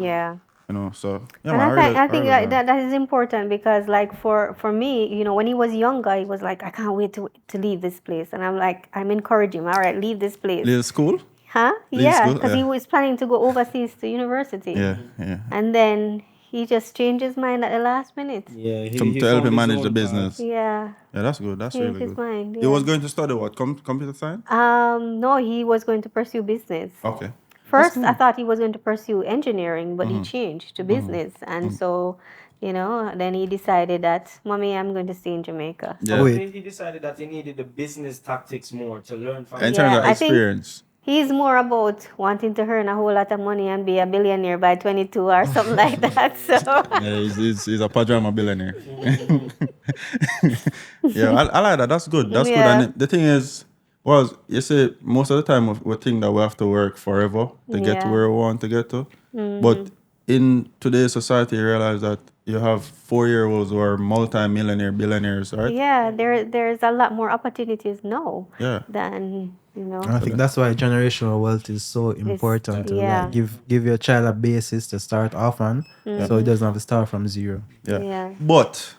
know, so yeah, And man, I think that is important because, like, for me, you know, when he was younger, he was like, I can't wait to leave this place, and I'm like, I'm encouraging him. All right, leave this place. Leave school? Yeah, because he was planning to go overseas to university. Yeah. And then he just changed his mind at the last minute. Yeah, to help him manage the business. Yeah, that's good. That's changed really his good. mind. He was going to study what? Computer science? No, he was going to pursue business. Okay. First, I thought he was going to pursue engineering, but he changed to business. And so, you know, then he decided that, Mommy, I'm going to stay in Jamaica. Yeah. So he decided that he needed the business tactics more to learn from. In terms of experience. He's more about wanting to earn a whole lot of money and be a billionaire by 22 or something like that. So yeah, he's a pajama billionaire. Yeah, I like that. That's good. That's good. And the thing is, you see, most of the time we think that we have to work forever to get to where we want to get to. But in today's society, you realize that you have 4-year-olds who are multi-millionaire billionaires, right? Yeah, there's a lot more opportunities now than, you know. I think that's why generational wealth is so important. To like give your child a basis to start off on, so it doesn't have to start from zero. Yeah. But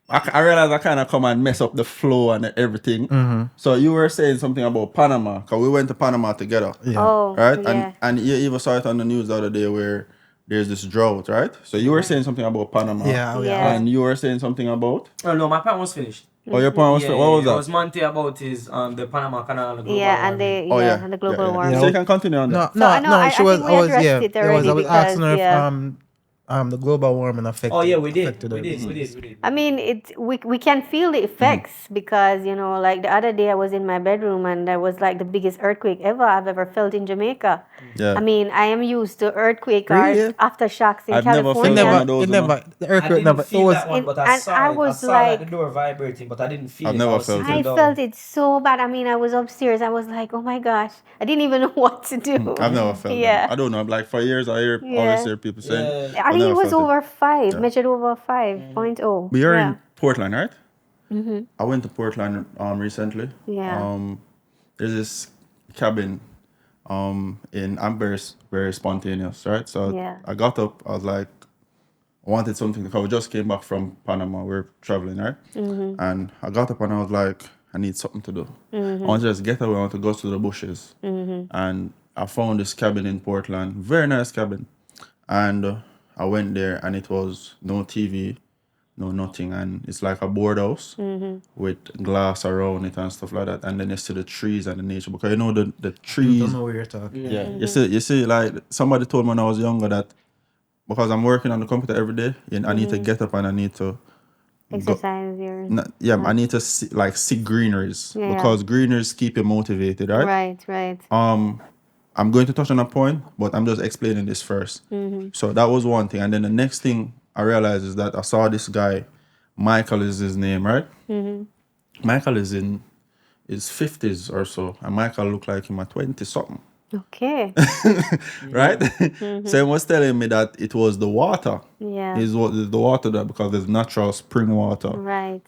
I realize I kind of come and mess up the flow and everything. So you were saying something about Panama, because we went to Panama together. Right? And you even saw it on the news the other day where there's this drought, right? So you were saying something about Panama. And you were saying something about? Oh, no, my point was finished. Oh, your point was finished. What was that? It was Monty about his the Panama Canal and the global warming. And the global warming. So you can continue on that. No, I was asking her if the global warming affected. Oh yeah, we did. I mean, we can feel the effects because, you know, like the other day I was in my bedroom and there was like the biggest earthquake I've ever felt in Jamaica. I mean, I am used to earthquake or aftershocks in California. The earthquake never. But I saw the door vibrating, but I didn't feel it. I felt it so bad. I mean, I was upstairs. I was like, oh my gosh, I didn't even know what to do. I've never felt it. I don't know. Like for years, I always hear people saying. I think it was over 5, measured over 5.0. We are in Portland, right? I went to Portland recently. There's this cabin in I'm very spontaneous, right? So I got up, I was like, I wanted something because we just came back from Panama, we're traveling, right? And I got up and I was like, I need something to do. I want to just get away, I want to go to the bushes. And I found this cabin in Portland, very nice cabin. And I went there and it was no TV, no nothing. And it's like a board house with glass around it and stuff like that. And then you see the trees and the nature. Because you know the trees. I don't know what you're talking. You see, like somebody told me when I was younger that because I'm working on the computer every day, I need to get up and I need to exercise I need to see greeneries because greeneries keep you motivated, right? Right. I'm going to touch on a point, but I'm just explaining this first. So that was one thing. And then the next thing I realized is that I saw this guy, Michael is his name, right? Michael is in his 50s or so. And Michael looked like him at 20-something. Okay. Right? So he was telling me that it was the water. It's the water that because there's natural spring water. Right.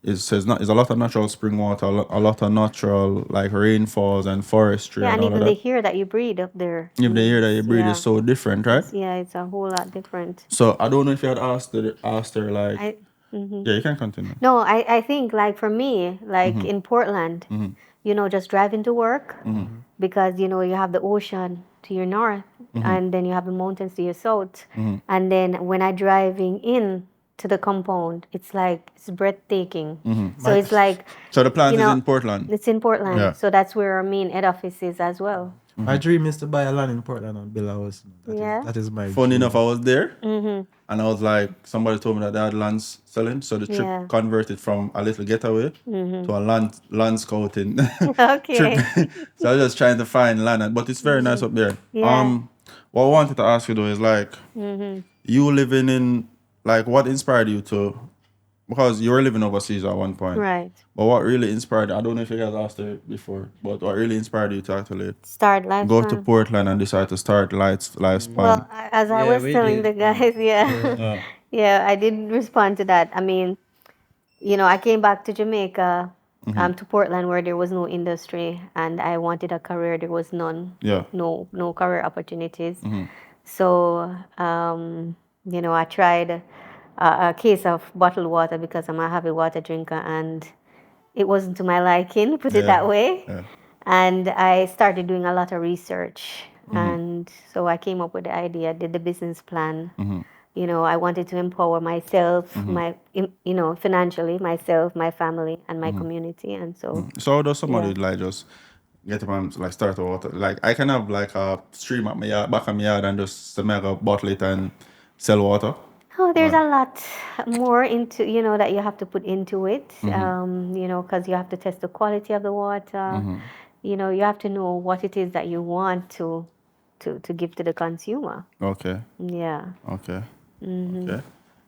It's a lot of natural spring water, a lot of natural like rainfalls and forestry. And all even of the that. air that you breathe up there. Even the air that you breathe is so different, right? It's a whole lot different. So I don't know if you had asked her like. Yeah, you can continue. No, I think like for me, like in Portland, you know, just driving to work because, you know, you have the ocean to your north and then you have the mountains to your south. And then when I'm driving in to the compound, it's like it's breathtaking. So it's like. So the plant is in Portland. It's in Portland. Yeah. So that's where our main head office is as well. My dream is to buy a land in Portland and build a house. That is my Funny dream. enough, I was there and I was like, somebody told me that they had lands selling. So the trip converted from a little getaway to a land scouting Okay. trip. So I was just trying to find land, but it's very nice up there. What I wanted to ask you though is like, you living in, like what inspired you to because you were living overseas at one point. Right. But what really inspired, I don't know if you guys asked it before, but what really inspired you to actually Start go to LifeSpan. Portland and decide to start LifeSpan? Well, as I was telling the guys, yeah, I did respond to that. I mean, I came back to Jamaica, to Portland, where there was no industry, and I wanted a career. There was none. Yeah. No career opportunities. So, I tried a case of bottled water because I'm a heavy water drinker, and it wasn't to my liking, put it that way. Yeah. And I started doing a lot of research. And so I came up with the idea, did the business plan. I wanted to empower myself, financially, myself, my family, and my community. And so. So how does somebody like just get up and like start a water? Like I can have like a stream at my yard, back of my yard, and just make a bottle it and sell water. Oh, there's a lot more into, that you have to put into it, because you have to test the quality of the water. You have to know what it is that you want to give to the consumer. Okay. Yeah. Okay. Okay.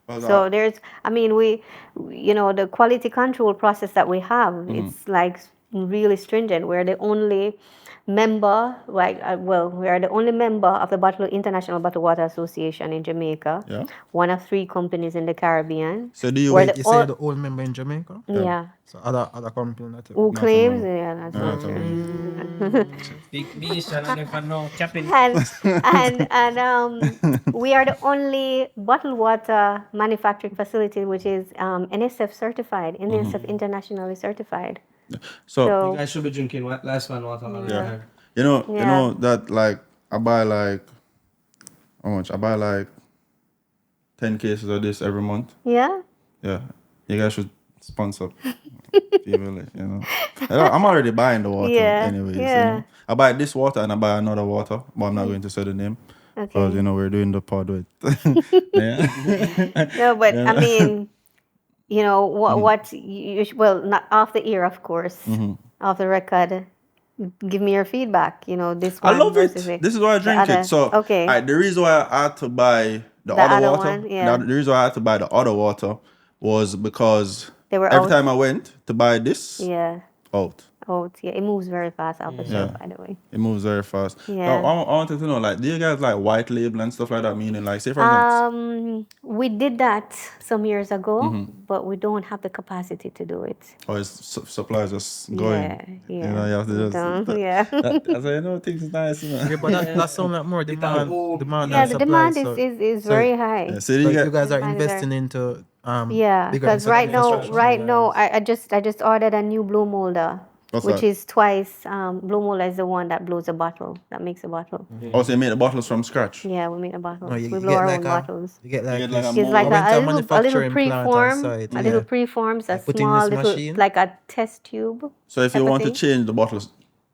Well, So there's, the quality control process that we have, it's like really stringent. We're the only member, we are the only member of the International Bottled Water Association in Jamaica. Yeah. One of 3 companies in the Caribbean. So do you We're You say you're the old member in Jamaica? Yeah. So other company not Who not claims? around. Yeah, that's not true. Big mission and if I know capping. And we are the only bottled water manufacturing facility which is NSF certified, NSF internationally certified. So You guys should be drinking LifeSpan water all the time. you know that like I buy like how much? I buy like 10 cases of this every month. Yeah. Yeah. You guys should sponsor people, I'm already buying the water anyways. I buy this water and I buy another water, but I'm not going to say the name. Because we're doing the pod with No, but I mean, what not off the air, of course, off the record. Give me your feedback. This one. I love it. versus This is why I drink it. So okay. the reason why I had to buy the other water, the reason why I had to buy the other water was because They were every out. time I went to buy this, Yeah. out. It moves very fast off the shelf, by the way. It moves very fast. Yeah. So I wanted to know, like, do you guys like white label and stuff like that? Meaning, like, say for instance, We did that some years ago, but we don't have the capacity to do it. or is supplies just going? Yeah. You have to just. That's how things is nice. Yeah, but that sound like more demand Yeah, and the supply. demand So is very high. Yeah, so so you you get, guys are Demand is investing into Yeah, bigger because right infrastructure. now, I just ordered a new blow molder, What's which that? is twice. Blow molder is the one that blows a bottle, that makes a bottle. also, you made the bottles from scratch. Yeah, we make a bottle. No, we you blow get our like own bottles. You get like, You get like this- a It's like I went to a little manufacturing plant on preform, site, a little yeah. preforms, a I put in small this little, machine. like a test tube. So if you type of want to thing. change the bottles,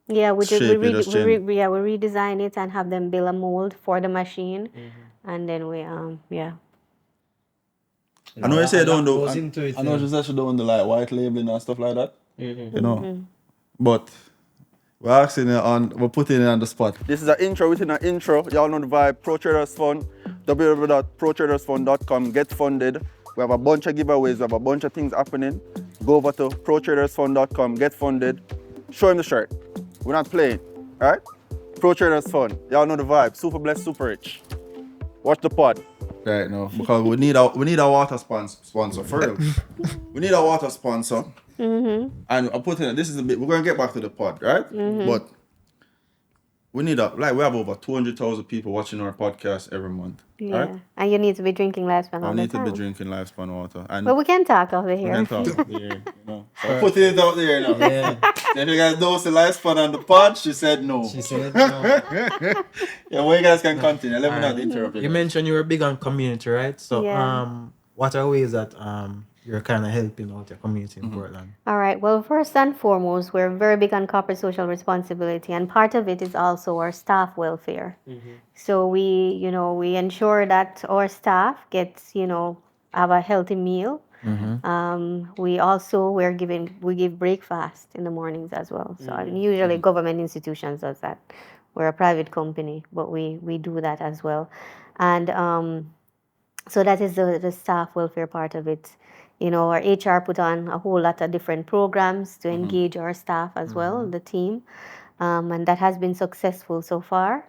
Yeah, we shape, you just change. we redesign it and have them build a mold for the machine, and then we I know you say don't do. goes into it, I know you say you don't do like white labeling and stuff like that. But we're asking it we're putting it on the spot. This is an intro within an intro. Y'all know the vibe. Pro Traders Fund, www.protradersfund.com. Get funded. We have a bunch of giveaways. We have a bunch of things happening. Go over to protradersfund.com. Get funded. Show him the shirt. We're not playing. All right? Pro Traders Fund. Y'all know the vibe. Super blessed, super rich. Watch the pod. Right now, because we need a water sponsor for real. We need a water sponsor. And I'm putting it. This is a bit. We're gonna get back to the pod, right? But we need we have over 200,000 people watching our podcast every month. yeah, Right? and you need to be drinking LifeSpan all I the need to time. be drinking LifeSpan water. And But we can talk over we here. can talk up here, So I'm putting it out there now. Yeah. If you guys don't see LifeSpan on the pod, she said no. She said no. Yeah, well, you guys can continue. Let me not interrupt You you. mentioned you were big on community, right? So Yeah. what are ways that you're kind of helping out your community in Portland? All right. Well, first and foremost, we're very big on corporate social responsibility, and part of it is also our staff welfare. So we ensure that our staff gets, have a healthy meal. We give breakfast in the mornings as well. So usually government institutions does that. We're a private company, but we do that as well, and so that is the staff welfare part of it. our HR put on a whole lot of different programs to engage our staff as well, the team, and that has been successful so far.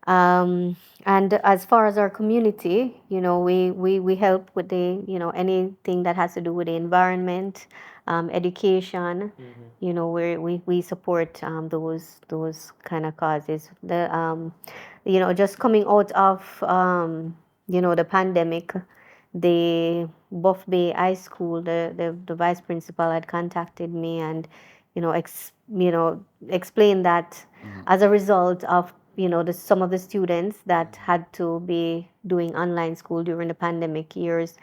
And as far as our community, we help with anything that has to do with the environment, education. We support those kind of causes. Just coming out of the pandemic, the Buff Bay High School, the vice principal had contacted me and explained that as a result of some of the students that had to be doing online school during the pandemic years,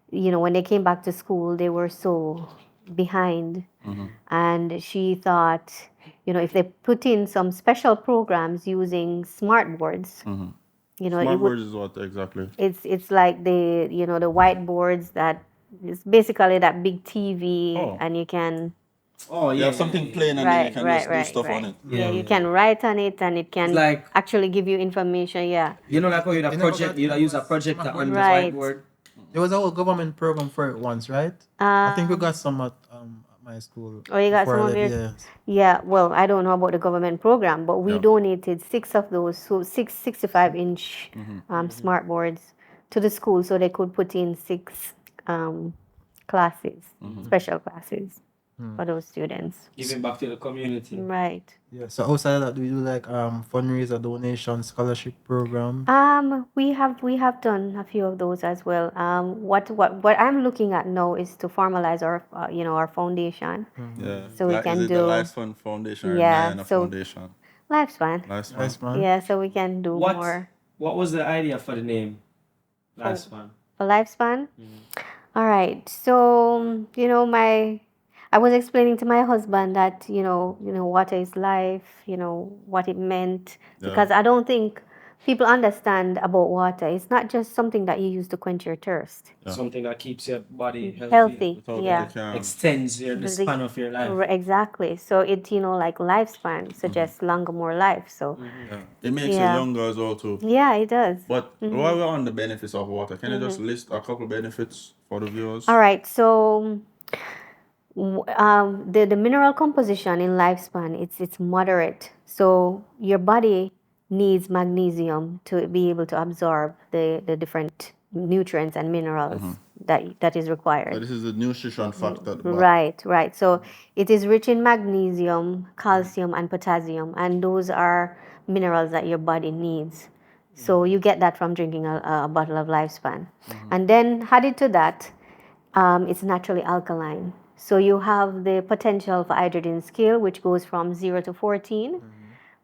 when they came back to school, they were so behind. And she thought, if they put in some special programs using smart boards, Smart boards is what exactly? It's like the the whiteboards that is basically that big TV, and you can you have something playing and then you can just do stuff on it. Yeah, you can write on it and it can like actually give you information. Yeah. Like how you use a projector on the Right. whiteboard. There was a whole government program for it once, right? I think we got some at my school. Oh, you got before some I of left, it? yes. Yeah, well, I don't know about the government program, but we donated 6 of those, so 65-inch smart boards to the school so they could put in 6 classes, special classes for those students. Giving back to the community. Right. Yeah. So outside of that, do we do like fundraiser, donation, scholarship program? We have done a few of those as well. What I'm looking at now is to formalize our our foundation. Yeah. So we can is it do the LifeSpan Foundation or Yeah, Nayana so- Foundation? Lifespan. LifeSpan. Nice, man. Yeah, so we can do more What was the idea for the name? LifeSpan. for lifespan. All right. So I was explaining to my husband that water is life. What it meant, because I don't think people understand about water. It's not just something that you use to quench your thirst. Something that keeps your body Healthy. Without Yeah. it, you can't- extends the span of your life. Exactly. So it like lifespan suggests longer, more life. So It makes Yeah. you younger as well too. yeah, it does. But while we're on the benefits of water, can you just list a couple benefits for the viewers? All right. So the mineral composition in lifespan, it's moderate. So your body needs magnesium to be able to absorb the different nutrients and minerals that is required. So this is the nutrition factor. Right. So it is rich in magnesium, calcium, and potassium, and those are minerals that your body needs. So you get that from drinking a bottle of Lifespan. And then added to that, it's naturally alkaline. So you have the potential for hydrogen scale, which goes from 0 to 14,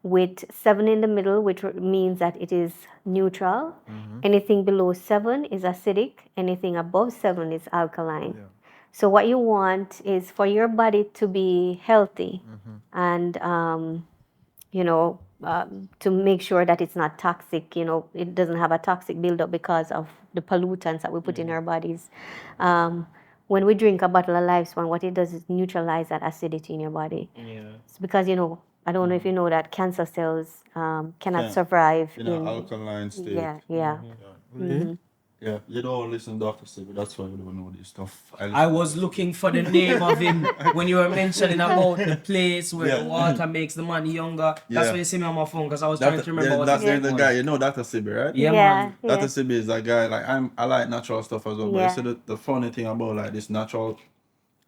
with 7 in the middle, which means that it is neutral. Anything below 7 is acidic. Anything above 7 is alkaline. Yeah. So what you want is for your body to be healthy and, to make sure that it's not toxic, it doesn't have a toxic buildup because of the pollutants that we put in our bodies. When we drink a bottle of Lifespan, what it does is neutralize that acidity in your body. Yeah. It's because, I don't know if you know that cancer cells cannot survive In an alkaline state. Yeah. Really? Yeah, you don't listen to Dr. Steve, that's why you don't know this stuff. I was looking for the name of him when you were mentioning about the place where the water makes the man younger. That's why you see me on my phone, because I was trying to remember what that's his name the was. guy, Dr. Sibi, right? Yeah, Yeah. man. Dr. Sibi is that guy, like I like natural stuff as well, but you see the funny thing about like this natural,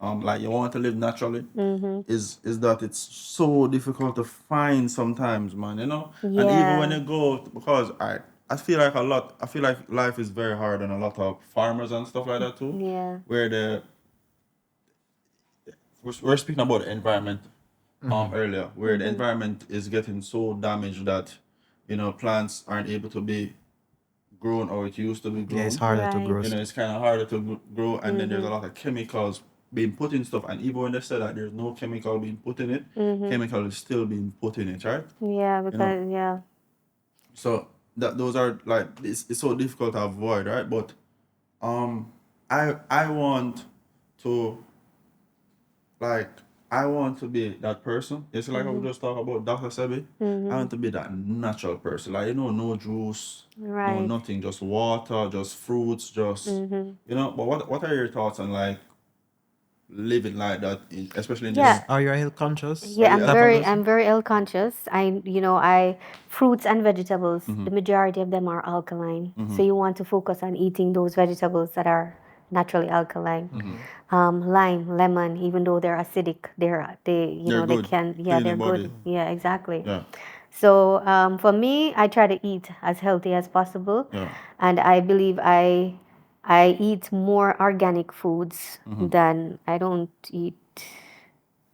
like you want to live naturally, is that it's so difficult to find sometimes, man, And even when you go, because I feel like life is very hard on a lot of farmers and stuff like that too. Yeah. Where we're speaking about the environment earlier, where the environment is getting so damaged that plants aren't able to be grown or it used to be grown. Yeah, it's harder to Right. grow. It's kind of harder to grow, and then there's a lot of chemicals being put in stuff. And even when they say that there's no chemical being put in it, chemical is still being put in it, right? Yeah, because, So those are like it's so difficult to avoid, right? But I want to like I want to be that person. It's like I would just talk about Dr. Sebi. I want to be that natural person. Like, no juice, no nothing, just water, just fruits, just, but what are your thoughts on like living like that, especially in this? Are you health conscious? Yeah, I'm very health conscious. I fruits and vegetables, the majority of them are alkaline. So you want to focus on eating those vegetables that are naturally alkaline. Lime, lemon, even though they're acidic, they're good. Yeah, exactly. Yeah. So for me, I try to eat as healthy as possible, and I believe I eat more organic foods than I don't eat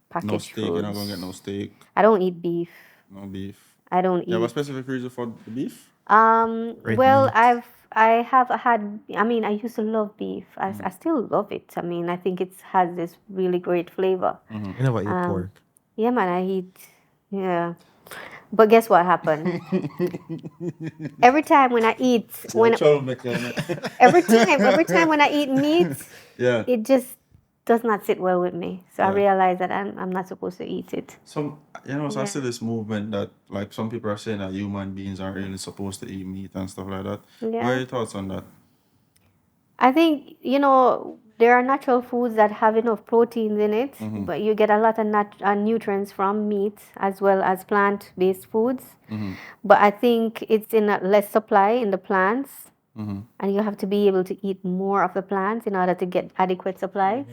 packaged No steak, foods. you're not gonna get no steak. I don't eat beef. No beef. I don't eat. You have a specific reason for the beef? Well, I have had. I mean, I used to love beef. I still love it. I mean, I think it has this really great flavor. You never eat pork. Yeah, man, I eat. Yeah. But guess what happened? Every time when I eat, every time when I eat meat, it just does not sit well with me. So I realize that I'm not supposed to eat it. So I see this movement that like some people are saying that human beings aren't really supposed to eat meat and stuff like that. Yeah. What are your thoughts on that? I think, there are natural foods that have enough proteins in it, but you get a lot of nutrients from meat as well as plant-based foods. But I think it's in a less supply in the plants, and you have to be able to eat more of the plants in order to get adequate supplies.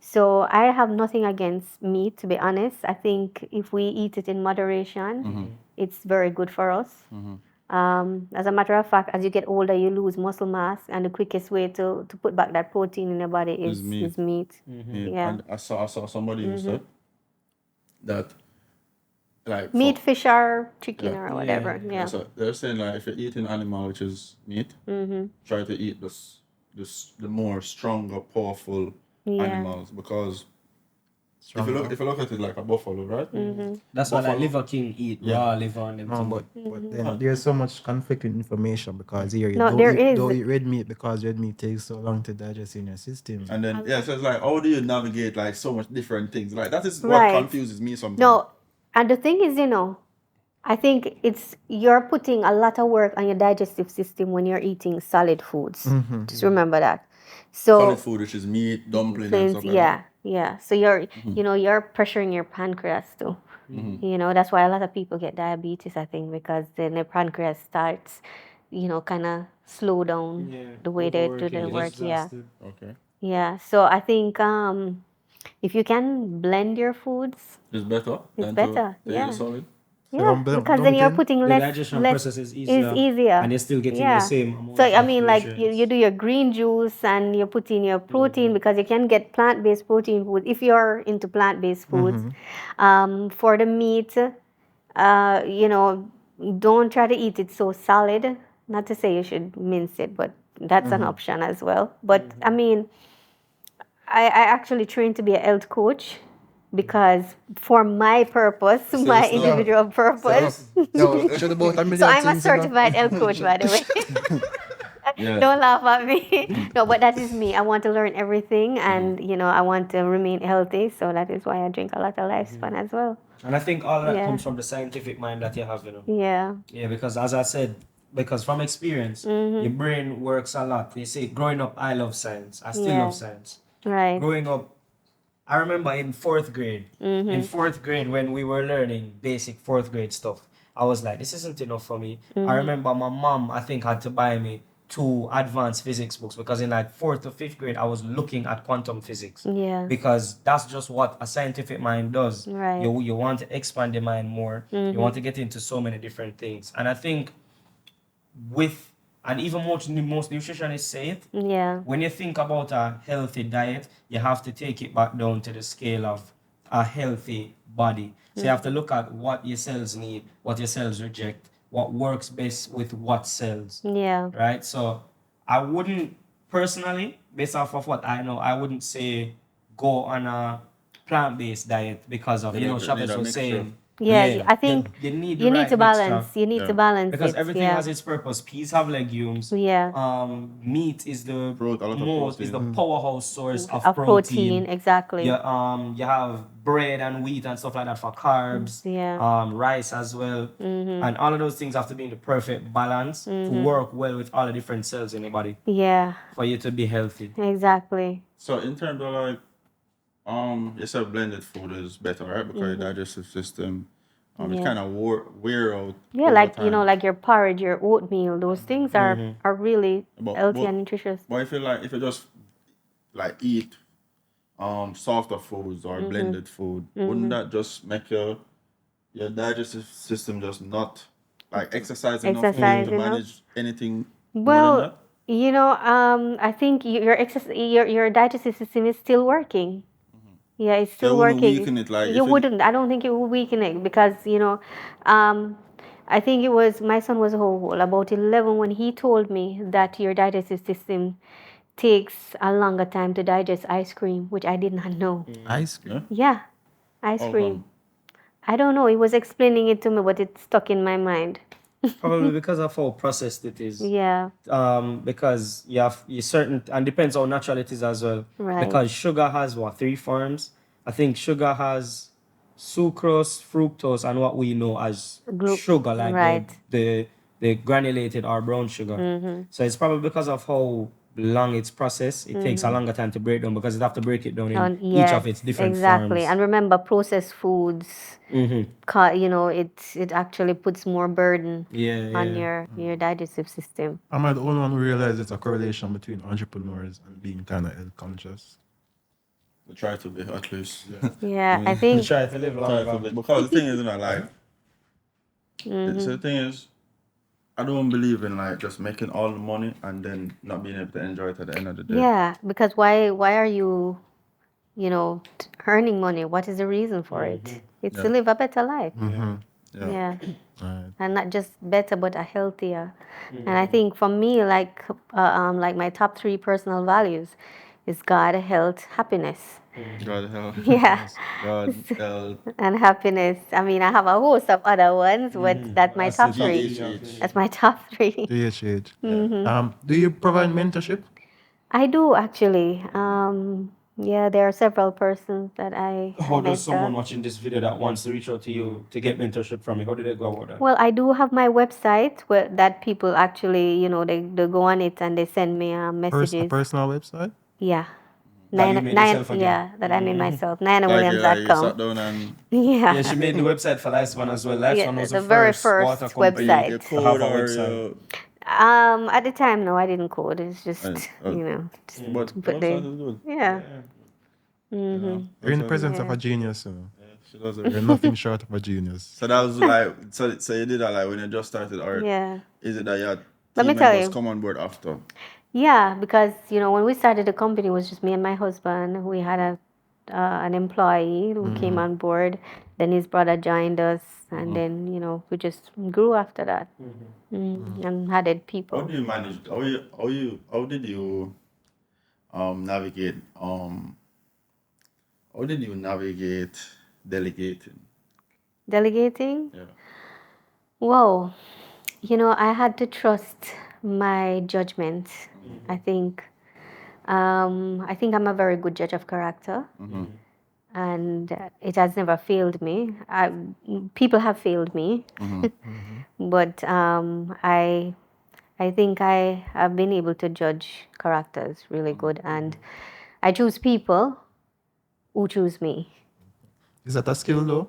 So I have nothing against meat, to be honest. I think if we eat it in moderation, it's very good for us. As a matter of fact, as you get older, you lose muscle mass, and the quickest way to put back that protein in your body is meat. Yeah. And I saw somebody who said that like meat, fish, or chicken or whatever. Yeah. So they're saying like if you're eating animal, which is meat, try to eat the more stronger, powerful animals, because if you look at it like a buffalo, right? That's what like Liver King eat, raw liver and everything. But then there's so much conflicting information because here you don't eat red meat because red meat takes so long to digest in your system. And then so it's like, how do you navigate like so much different things? Like that is what confuses me sometimes. No, and the thing is, I think you're putting a lot of work on your digestive system when you're eating solid foods. Just remember that. So solid food, which is meat, dumplings, and stuff like that. Yeah. So you're pressuring your pancreas too. That's why a lot of people get diabetes, I think, because then their pancreas starts, kind of slow down the way they do their work. Yeah. Okay. Yeah. So I think if you can blend your foods, it's better. It's better. Yeah. Solid. Yeah, because then you're putting the less. digestion process is easier, and you're still getting the same amount. So I mean, like you do your green juice and you put in your protein because you can get plant-based protein food if you're into plant-based foods. For the meat, don't try to eat it so solid. Not to say you should mince it, but that's an option as well. But I mean, I actually trained to be a health coach. Because for my purpose, my individual purpose. So I'm a certified health coach, by the way. Don't laugh at me. No, but that is me. I want to learn everything, and I want to remain healthy. So that is why I drink a lot of LifeSpan as well. And I think all that comes from the scientific mind that you have, Yeah. Yeah, because as I said, from experience, your brain works a lot. You see, growing up, I love science. I still love science. Right. Growing up, I remember in 4th grade, when we were learning basic 4th grade stuff, I was like, this isn't enough for me. I remember my mom, I think, had to buy me 2 advanced physics books because in like 4th or 5th grade, I was looking at quantum physics. Yeah. Because that's just what a scientific mind does. Right. You want to expand your mind more. You want to get into so many different things. And I think and even most nutritionists say it. Yeah. When you think about a healthy diet, you have to take it back down to the scale of a healthy body. So you have to look at what your cells need, what your cells reject, what works best with what cells. Yeah. Right? So I wouldn't, personally, based off of what I know, I wouldn't say go on a plant-based diet because of, Chavez was saying, Yeah, I think you need the you need right to balance. mixture. You need to balance Because it. everything Yeah. has its purpose. Peas have legumes. Yeah. Meat is the A lot of most is the protein. powerhouse source of Of protein. exactly. You have bread and wheat and stuff like that for carbs. Yeah. Rice as well. And all of those things have to be in the perfect balance to work well with all the different cells in the body Yeah. for you to be healthy. Exactly. So in terms of like, you said blended food is better, right? Because your digestive system, it Yeah. kind of wear out. Yeah, over like time. like your porridge, your oatmeal, those things are really healthy and nutritious. But if you just like eat softer foods or blended food, wouldn't that just make your digestive system just not like exercise enough for you Exercise to enough? manage anything more than Well, that? I think your digestive system is still working. Yeah, it's So it still wouldn't working. weaken it, like, You if it- wouldn't. I don't think it would weaken it because I think it was my son was about 11 when he told me that your digestive system takes a longer time to digest ice cream, which I did not know. Ice cream. Yeah, ice How cream. come? I don't know. He was explaining it to me, but it stuck in my mind. Probably because of how processed it is. Yeah, Because you certain and depends how natural it is as well. Right. Because sugar has three forms. I think sugar has sucrose, fructose, and what we know as sugar, like right. the granulated or brown sugar. So it's probably because of how long it's processed. It takes a longer time to break down because you have to break it down in each of its different exactly. forms. And remember, processed foods, it actually puts more burden on your digestive system. Am I the only one who realizes it's a correlation between entrepreneurs and being kind of health conscious? We try to be at least. Yeah, I You think. try to live Try to longer. be, because the thing is, like, so the thing is, I don't believe in like just making all the money and then not being able to enjoy it at the end of the day. Yeah, because why are you, earning money? What is the reason for it? It's to live a better life. Yeah. Right. And not just better, but a healthier. And I think for me, like my top 3 personal values is God, health, happiness. God help. Yeah. God help. And happiness. I mean, I have a host of other ones, but that's my top 3. DHH. That's my top 3. DHH. Do you provide mentorship? I do actually. Yeah, there are several persons that I How does someone mentor. watching this video that wants to reach out to you to get mentorship from you? How do they go about that? Well, I do have my website where that people actually, they go on it and they send me A messages. personal website? Yeah. That you made yourself again? Yeah, that I made myself. Like you NayanaWilliams.com. sat down and Yeah. Yeah, she made the website for LifeSpan as well. Yeah, LifeSpan was the the very first first water company website. your to code have a or website. At the time, no, I didn't code. It's just, But just the put website the, is good. yeah. You're in the presence of a genius, you know. She does You're it. nothing short of a genius. So that was like, so you did that like when you just started, or Yeah. is it that your Let me team tell members you. come on board after? Yeah, because when we started the company, it was just me and my husband. We had an employee who came on board. Then his brother joined us, and then we just grew after that, and added How people. do you manage? How did you navigate? How did you navigate delegating? Delegating. Yeah. Whoa, I had to trust my judgment. I think I'm a very good judge of character. And it has never failed me. People have failed me, but I think I have been able to judge characters really good, and I choose people who choose me. Is that a skill though?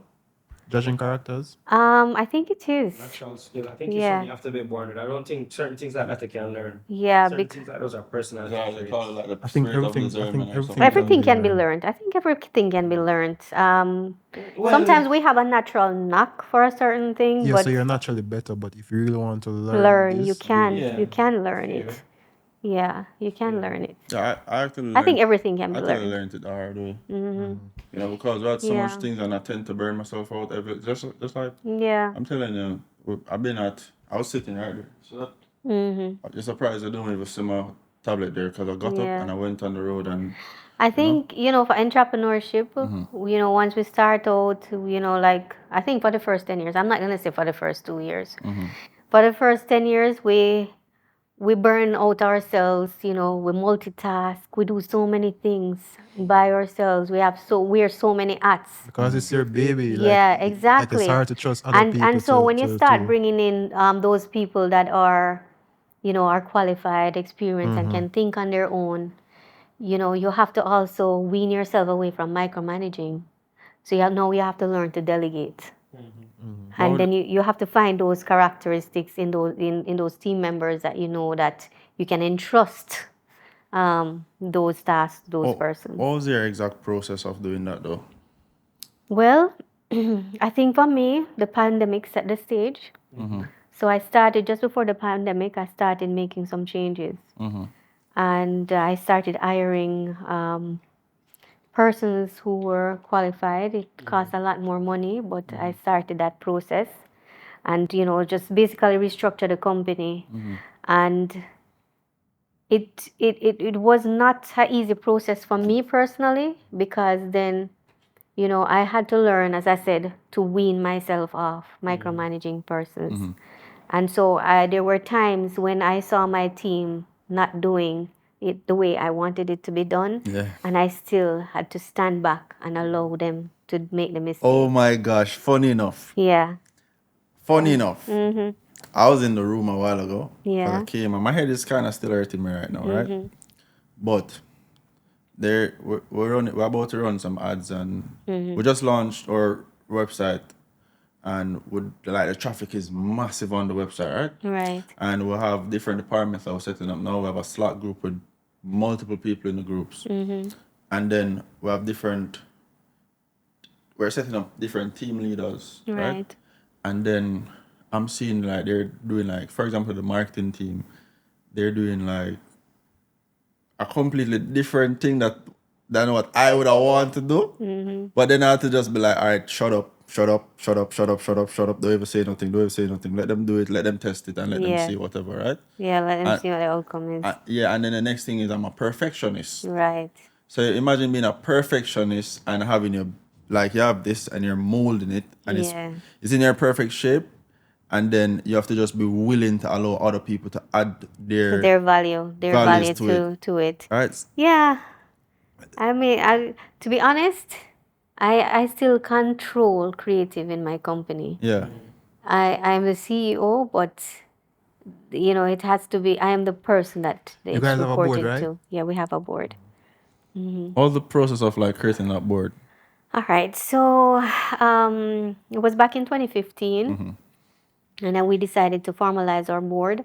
Judging characters? I think it is. Natural skill. I think it's Yeah. something you have to be born with. I don't think certain things like that you can learn. Yeah, Certain things like those are personality They traits. call it like the I think spirit of everything- I discernment think or something. everything can be learned. learned. I think everything can be learned. Well, Sometimes we have a natural knack for a certain thing, Yeah, but so you're naturally better, but if you really want to learn, you this, can Yeah. you can learn Yeah. it. Yeah, you can learn it. Yeah, I actually I think learned- everything can be I actually learned. learned it the hard way. Because I had so much Yeah. things and I tend to burn myself out. Just like Yeah. I'm telling you, I was sitting right there. So that, I'm just surprised I don't even see my tablet there because I got Yeah. up and I went on the road and I think, for entrepreneurship, once we start out, like, I think for the first 10 years, I'm not going to say for the first 2 years. For the first 10 years, we burn out ourselves, we multitask, we do so many things by ourselves. Wear so many hats. Because it's your baby. Yeah, exactly. Like it's hard to trust other people. And so when you start bringing in those people that are, are qualified, experienced, and can think on their own, you have to also wean yourself away from micromanaging. So you have to learn to delegate. And then you have to find those characteristics in those team members that that you can entrust those tasks to those persons. What was your exact process of doing that though? Well, I think for me, the pandemic set the stage. So I started just before the pandemic. I started making some changes, and I started hiring persons who were qualified. It cost a lot more money, but I started that process, and just basically restructure the company. And it was not an easy process for me personally, because then I had to learn, as I said, to wean myself off micromanaging persons. And so there were times when I saw my team not doing it the way I wanted it to be done, and I still had to stand back and allow them to make the mistake. Oh my gosh, funny enough. Yeah. Funny enough. I was in the room a while ago. Yeah. I came and my head is kind of still hurting me right now, right? But we're about to run some ads, and we just launched our website, and the traffic is massive on the website, right? Right. And we'll have different departments that we're setting up now. We have a Slack group with multiple people in the groups. And then we have we're setting up different team leaders, right? And then I'm seeing like they're doing like, for example, the marketing team, they're doing like a completely different thing than what I would have wanted to do. But then I had to just be like, all right, shut up. Don't ever say nothing. Let them do it. Let them test it and let them see whatever, right? Yeah, let them see what the outcome is. And then the next thing is I'm a perfectionist. Right. So imagine being a perfectionist and having you have this and you're molding it and it's in your perfect shape, and then you have to just be willing to allow other people to add their value to it. Right? Yeah. I mean, to be honest, I still control creative in my company. Yeah. I'm the CEO, but it has to be. I am the person that it's you guys have a board, right? to. Yeah, we have a board. What's the process of creating that board? All right, so it was back in 2015, and then we decided to formalize our board,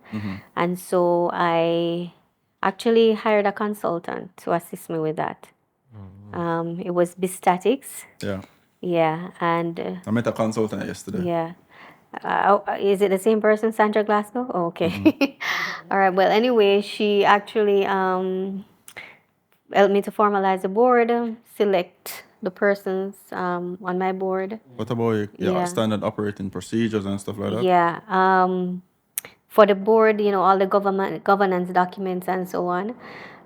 and so I actually hired a consultant to assist me with that. It was Bistatics. Yeah. Yeah, and I met a consultant yesterday. Yeah. Is it the same person, Sandra Glasgow? Oh, okay. All right. Well, anyway, she actually helped me to formalize the board, select the persons on my board. What about your standard operating procedures and stuff like that? Yeah. For the board, all the governance documents and so on.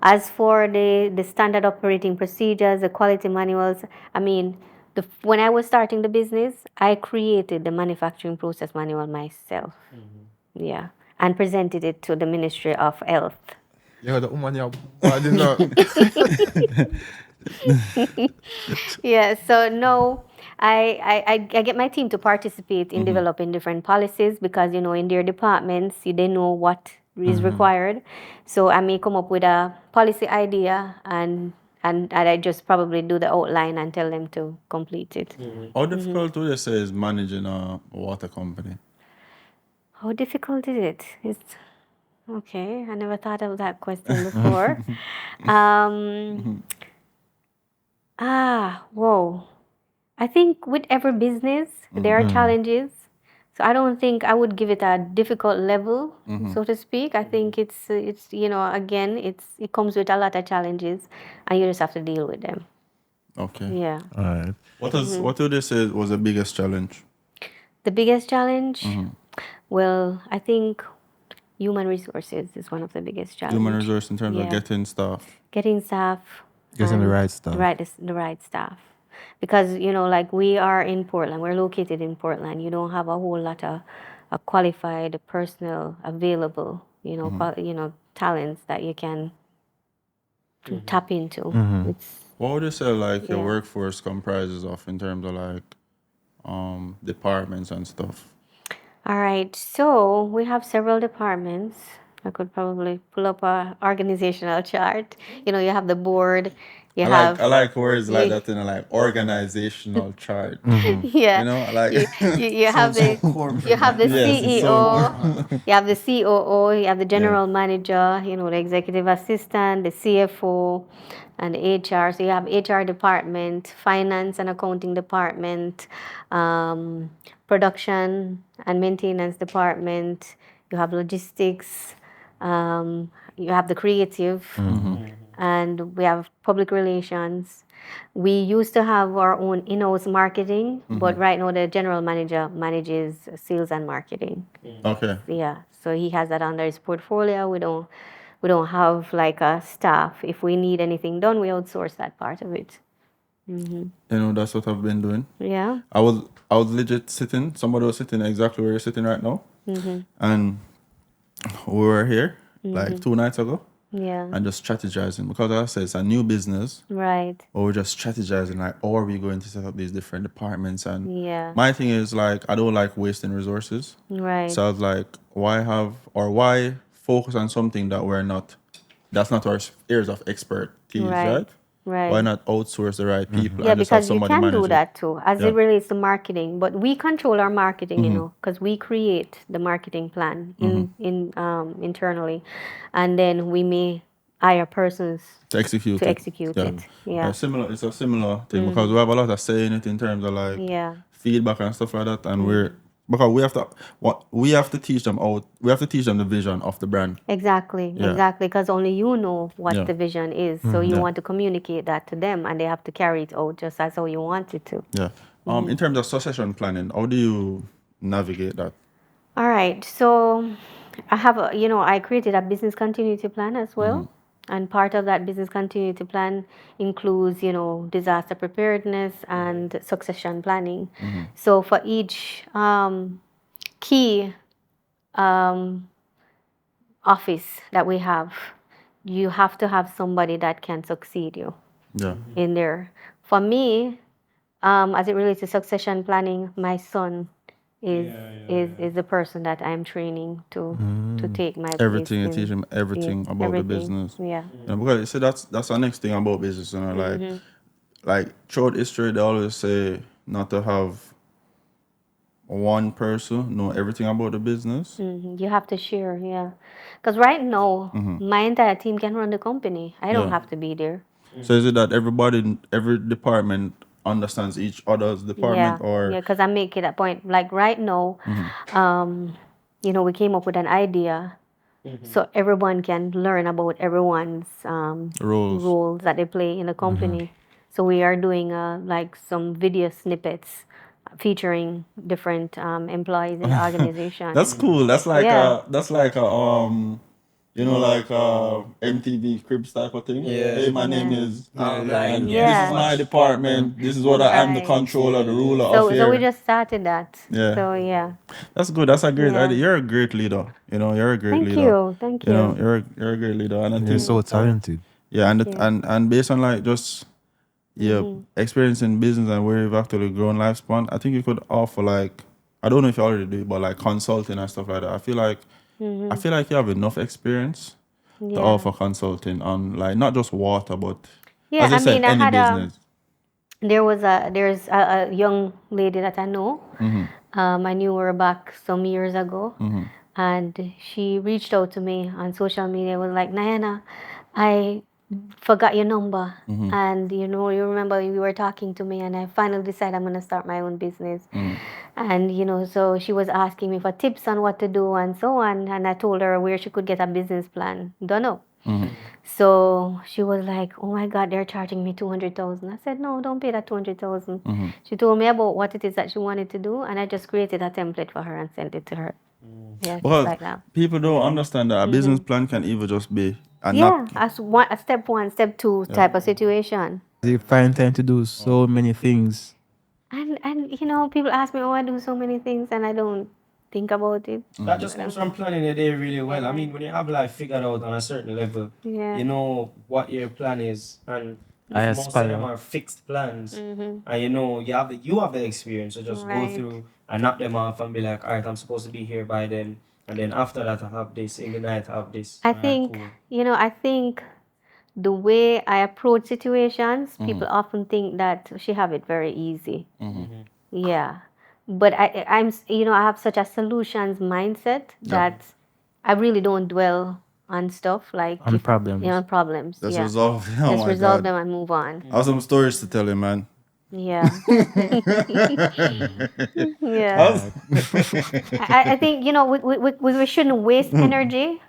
As for the standard operating procedures, the quality manuals, I mean, when I was starting the business, I created the manufacturing process manual myself. Yeah. And presented it to the Ministry of Health. Yeah, the woman, I didn't know. Yeah, so no, I get my team to participate in developing different policies, because, in their departments, they know what is required. So I may come up with a policy idea, and I just probably do the outline and tell them to complete it. How difficult would you say is managing a water company? How difficult is it? It's okay. I never thought of that question before. Whoa. I think with every business, there are challenges. So I don't think I would give it a difficult level, so to speak. I think it's again, it comes with a lot of challenges, and you just have to deal with them. Okay. Yeah. All right. What would you say was the biggest challenge? The biggest challenge? Well, I think human resources is one of the biggest challenges. Human resource in terms of getting staff. Getting staff, Getting the right stuff. The right staff. Because, like we are in Portland, we're located in Portland. You don't have a whole lot of qualified personnel available, talents that you can tap into. What would you say your workforce comprises of in terms of departments and stuff? All right, so we have several departments. I could probably pull up a organizational chart. You have the board. I like words like that organizational chart. Yeah. You have the CEO, you have the COO, you have the general manager, the executive assistant, the CFO, and the HR. So you have HR department, finance and accounting department, production and maintenance department. You have logistics. You have the creative. And we have public relations. We used to have our own in-house marketing, but right now the general manager manages sales and marketing. Okay. Yeah, so he has that under his portfolio. We don't have a staff. If we need anything done, we outsource that part of it. That's what I've been doing. Yeah. I was legit sitting. Somebody was sitting exactly where you're sitting right now, and we were here 2 nights ago. Yeah. And just strategizing, because as I said, it's a new business. Right. Or we're just strategizing how are we going to set up these different departments? And my thing is I don't like wasting resources. Right. So I was why focus on something that's not our areas of expertise, right? Right. Why not outsource the right people? Yeah, and just have because you somebody can manage do that too, as it relates to marketing. But we control our marketing, because we create the marketing plan internally, and then we may hire persons to execute it. Yeah. It's a similar thing because we have a lot of say in it in terms of feedback and stuff like that, and because we have to teach them the vision of the brand. Exactly, because only you know what the vision is. So you want to communicate that to them, and they have to carry it out just as how you want it to. Yeah. In terms of succession planning, how do you navigate that? All right. So I have I created a business continuity plan as well. And part of that business continuity plan includes, disaster preparedness and succession planning. So for each key office that we have, you have to have somebody that can succeed you in there. For me, as it relates to succession planning, my son is the person that I'm training to take my everything and place teach him everything about the business. Because that's the next thing about business, throughout history they always say not to have one person know everything about the business. You have to share, because right now my entire team can run the company. I don't have to be there. So is it that every department understands each other's department, or because I make it a point right now, we came up with an idea, so everyone can learn about everyone's roles that they play in the company. So we are doing some video snippets featuring different employees in the organization. That's cool. That's like MTV Cribs type of thing. Hey, my name is this is my department. This is what I'm the controller, the ruler of here. So we just started that. Yeah. So that's good. That's a great idea. You're a great leader. You're a great leader. Thank you. You're a great leader, and I think you're so talented. Yeah, and based on just experience in business and where you've actually grown LifeSpan, I think you could offer I don't know if you already do it, but consulting and stuff like that. I feel like you have enough experience to offer consulting on not just water, but as I said, any business. There's a young lady that I know. I knew her back some years ago, and she reached out to me on social media. Was like, Nayana, I forgot your number, and you remember you were talking to me, and I finally decided I'm gonna start my own business. And so she was asking me for tips on what to do and so on, and I told her where she could get a business plan. Don't know. So she was like, oh my God, they're charging me $200,000. I said, no, don't pay that $200,000. She told me about what it is that she wanted to do, and I just created a template for her and sent it to her. Yeah, because like that. People don't understand that a business plan can either just be And as a step one, step two type of situation. You find time to do so many things. And people ask me, oh, I do so many things and I don't think about it. That just comes from planning your day really well. I mean, when you have life figured out on a certain level, you know what your plan is, and most of them are fixed plans. And you have the experience, so just go through and knock them off and be like, all right, I'm supposed to be here by then, and then after that I have this, in the night I have this. I think I think the way I approach situations, people often think that she have it very easy. Yeah. But I have such a solutions mindset that I really don't dwell on stuff like on problems. Problems. Just resolve them. Just resolve them and move on. I have some stories to tell you, man. Yeah. Yeah. I think we shouldn't waste energy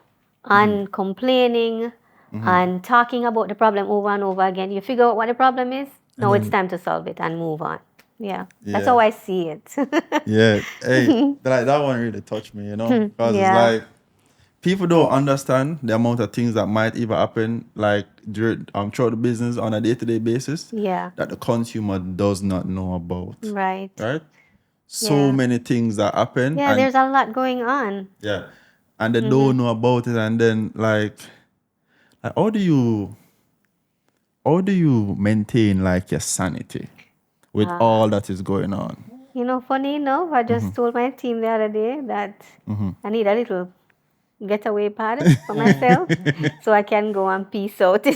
on complaining and talking about the problem over and over again. You figure out what the problem is. Now it's time to solve it and move on. Yeah. That's how I see it. Yeah. Hey, that one really touched me, because it's like people don't understand the amount of things that might even happen, like throughout the business on a day-to-day basis. Yeah. That the consumer does not know about. Right. Right. So many things that happen. Yeah. There's a lot going on. Yeah. And they don't know about it, and then like how do you maintain like your sanity with all that is going on? Funny enough, I just told my team the other day that I need a little getaway pad for myself so I can go and peace out. I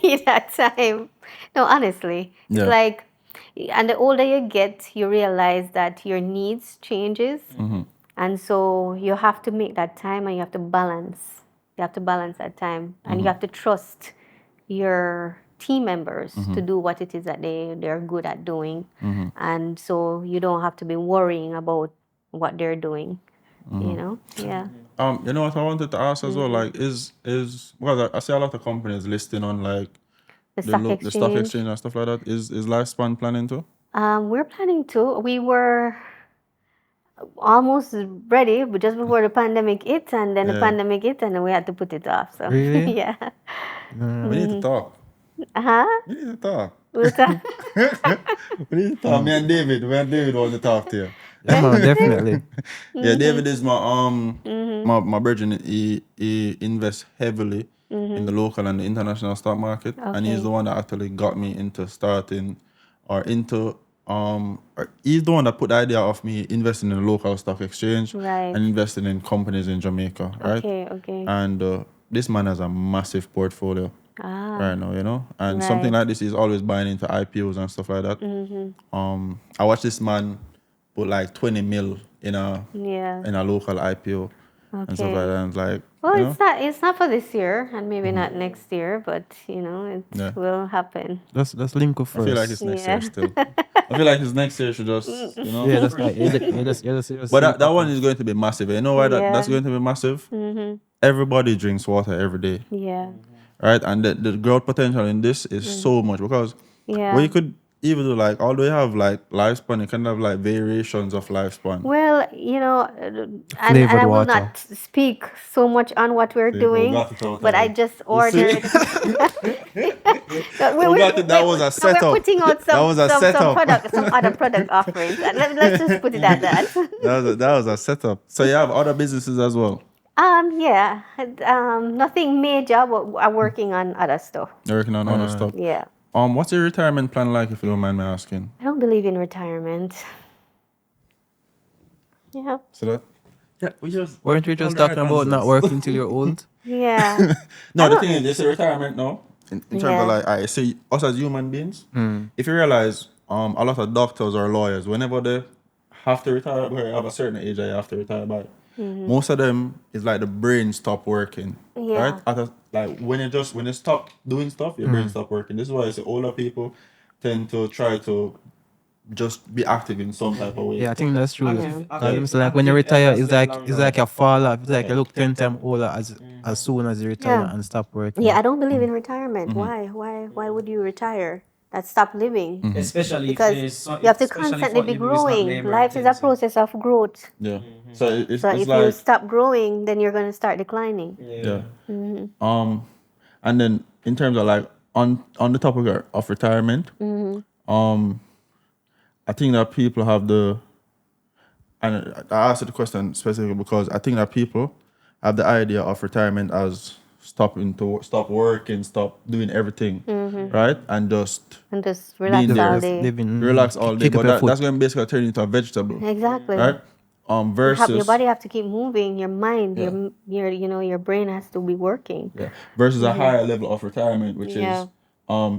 need that time. No, honestly, it's like, and the older you get, you realize that your needs changes. And so you have to make that time and you have to balance. You have to balance that time. And you have to trust your team members to do what it is that they're good at doing. And so you don't have to be worrying about what they're doing. Yeah. You know what I wanted to ask as well, like well, I see a lot of companies listing on like the stock exchange and stuff like that. Is LifeSpan planning to? We're planning to. We were almost ready, but just before the pandemic hit, and then the pandemic hit, and then we had to put it off. So Really? yeah. We need to talk. We need to talk. We'll talk. We need to talk. Me and David want to talk to you. Yeah, man, definitely. Yeah, David is my virgin. He invests heavily in the local and the international stock market, and he's the one that actually got me into starting he's the one that put the idea of me investing in the local stock exchange and investing in companies in Jamaica, right? Okay. And this man has a massive portfolio right now, and something like this, he's always buying into IPOs and stuff like that. I watched this man put like 20 mil in a local IPO and stuff like that. And like, well, it's not for this year, and maybe not next year, but it will happen. Let's link up first. I feel like it's next year still. I feel like his next year should just, Yeah, that's right. But that one is going to be massive. You know why that's going to be massive? Everybody drinks water every day. Yeah. Right? And the growth potential in this is so much, because what you could even do, like, although you have like lifespan, you can have like variations of lifespan. Well, and I will not speak so much on what we're doing, but I just ordered. That was a setup. We're putting out some other product offerings. Let's just put it at that. That was a setup. So you have other businesses as well? Yeah. Nothing major, but I'm working on other stuff. You're working on other stuff? Yeah. What's your retirement plan like, if you don't mind me asking? I don't believe in retirement. Yeah. So that? Yeah, weren't we just talking about not working till you're old? Yeah. No, the thing is, it's a retirement now. In terms of like, I say us as human beings, if you realize, a lot of doctors or lawyers, whenever they have to retire, or have a certain age that you have to retire by, most of them is like the brain stop working. Yeah. Right? Like when you stop doing stuff, your brain stop working. This is why I say older people tend to try to just be active in some type of way. Yeah, I think that's true. It's like when you retire, it's like you fall off. It's like you look 10 times older as soon as you retire and stop working. Yeah, I don't believe in retirement. Why would you retire? that stop living. Especially Because you have to constantly be growing. Life is a process of growth. Yeah. So it's if like you stop growing, then you're going to start declining. yeah. And then in terms of like on the topic of retirement, I think that people have and I asked the question specifically because I think that people have the idea of retirement as stop working, stop doing everything, right? And just relax all day. Relax all day. But that's going to basically turn into a vegetable. Exactly. Right? Versus your body have to keep moving. Your mind, your brain has to be working. Yeah. Versus a higher level of retirement, which is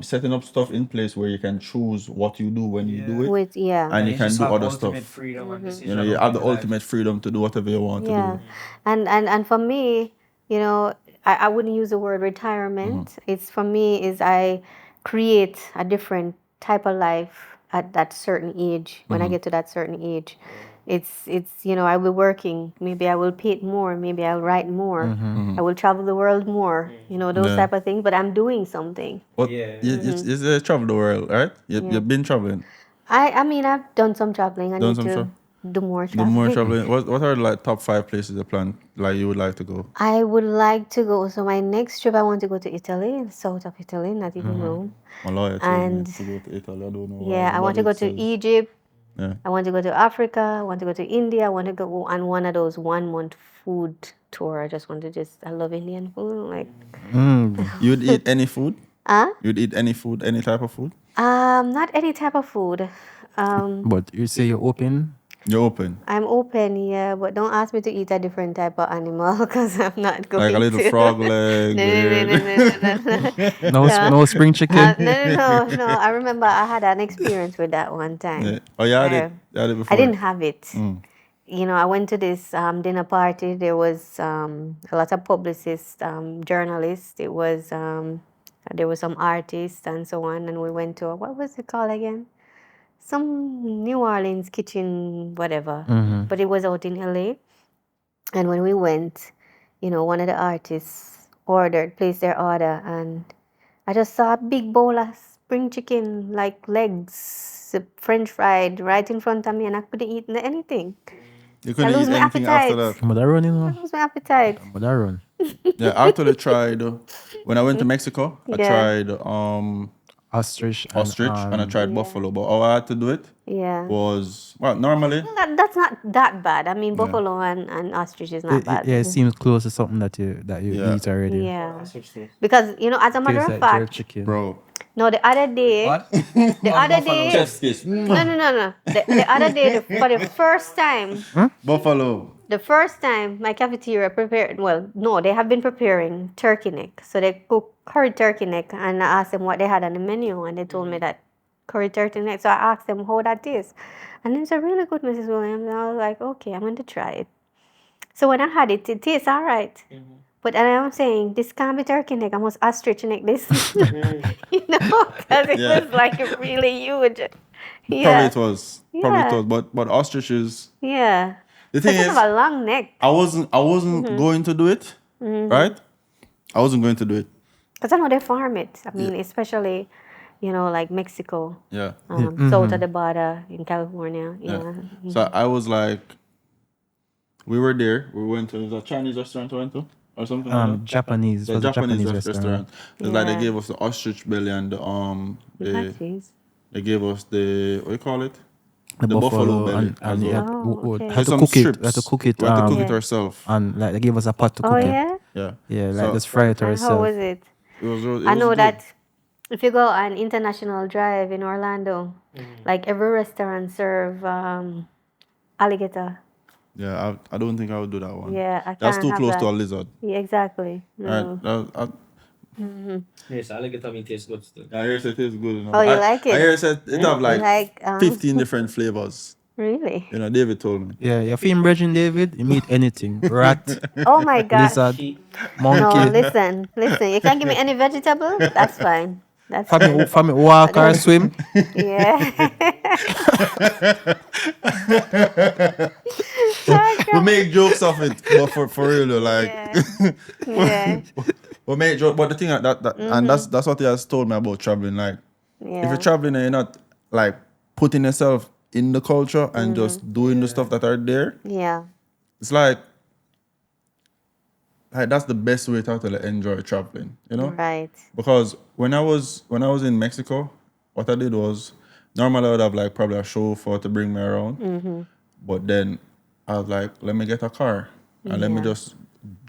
setting up stuff in place where you can choose what you do when you do it. And you can do other stuff. Freedom you have the ultimate freedom to do whatever you want to do. And for me, I wouldn't use the word retirement. It's for me is I create a different type of life at that certain age. When I get to that certain age, it's I will be working. Maybe I will paint more. Maybe I'll write more. I will travel the world more. Those type of things. But I'm doing something. But you travel the world, right? You've been traveling. I mean, I've done some traveling. I need to do more traveling. What are like top 5 places you plan you would like to go? I would like to go. So my next trip, I want to go to Italy, the south of Italy, not even Rome. And to go to Italy, I don't know. Yeah, I want to go to Egypt. Yeah. I want to go to Africa. I want to go to India. I want to go on one of those 1-month food tour. I just want to I love Indian food. You'd eat any food? You'd eat any food, any type of food? Not any type of food. But you say you're open? You're open? I'm open, yeah, but don't ask me to eat a different type of animal because I'm not going to. Like a little frog leg? No spring chicken? No. I remember I had an experience with that one time. Yeah. Oh, yeah, I did before. I didn't have it. I went to this dinner party. There was a lot of publicists, journalists. There was some artists and so on. And we went to, what was it called again? Some New Orleans kitchen, whatever. But it was out in LA. And when we went, one of the artists placed their order, and I just saw a big bowl of spring chicken, like legs, French fried, right in front of me, and I couldn't eat anything. You couldn't eat anything after that? I lose my appetite. Yeah, I actually tried, when I went to Mexico, I tried ostrich and I tried buffalo, but how I had to do it was normally that's not that bad. I mean, buffalo and ostrich is not bad. Yeah, it seems close to something that you eat already. Yeah, because as a matter of fact, chicken. Bro. No, the other day. What? The other day. No. The other day, for the first time. Buffalo. The first time my cafeteria prepared, they have been preparing turkey neck. So they cook curry turkey neck, and I asked them what they had on the menu, and they told me that curry turkey neck. So I asked them how that is. And it's a really good, Mrs. Williams. And I was like, okay, I'm going to try it. So when I had it, it tastes all right. But I'm saying, this can't be turkey neck. I must ostrich neck this. Because it was like really huge. Yeah. Probably it was. But ostriches. Yeah. The thing is, have a long neck. I wasn't going to do it, right? I wasn't going to do it. Because I know they farm it. I mean, especially, like Mexico. Yeah. South of the border in California. Yeah. So I was like, we were there. We went to a Chinese restaurant we went to or something like that. Japanese. The Japanese restaurant. It's like they gave us the ostrich belly and they gave us the, what do you call it? The buffalo belly. And we had to cook it. We had to cook it ourselves. And they gave us a pot to cook it. Yeah. Yeah, just fry it ourselves. How was it? I know that if you go on International Drive in Orlando, like every restaurant serve alligator. Yeah, I don't think I would do that one. Yeah, I can't. That's too close that. to a lizard. Yeah, exactly. No. Yes, alligator meat tastes good still. I hear it tastes good. Oh, you like it? I hear it have like 15 different flavors. Really? David told me. Yeah, you're feeling virgin, David. You meet anything. Rat. Oh my God. Lizard. Monkey. No, listen. You can't give me any vegetable? That's fine. That's fine. For me, walk or swim. Yeah. We make jokes of it, but for real, like. Yeah. We make jokes, but the thing and that's what he has told me about traveling. Like, if you're traveling and you're not like putting yourself in the culture and just doing the stuff that are there, it's like that's the best way to actually enjoy traveling, you know? Right. Because when I was in Mexico, what I did was normally I would have like probably a chauffeur to bring me around. But then I was like, let me get a car and let me just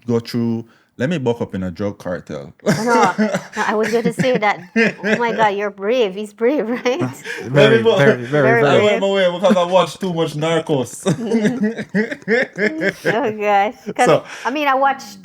go through. Let me buck up in a drug cartel. No, I was going to say that. Oh my God, you're brave. He's brave, right? Very I brave. went my way because I watched too much Narcos. Oh gosh. 'Cause, So- I mean, I watched,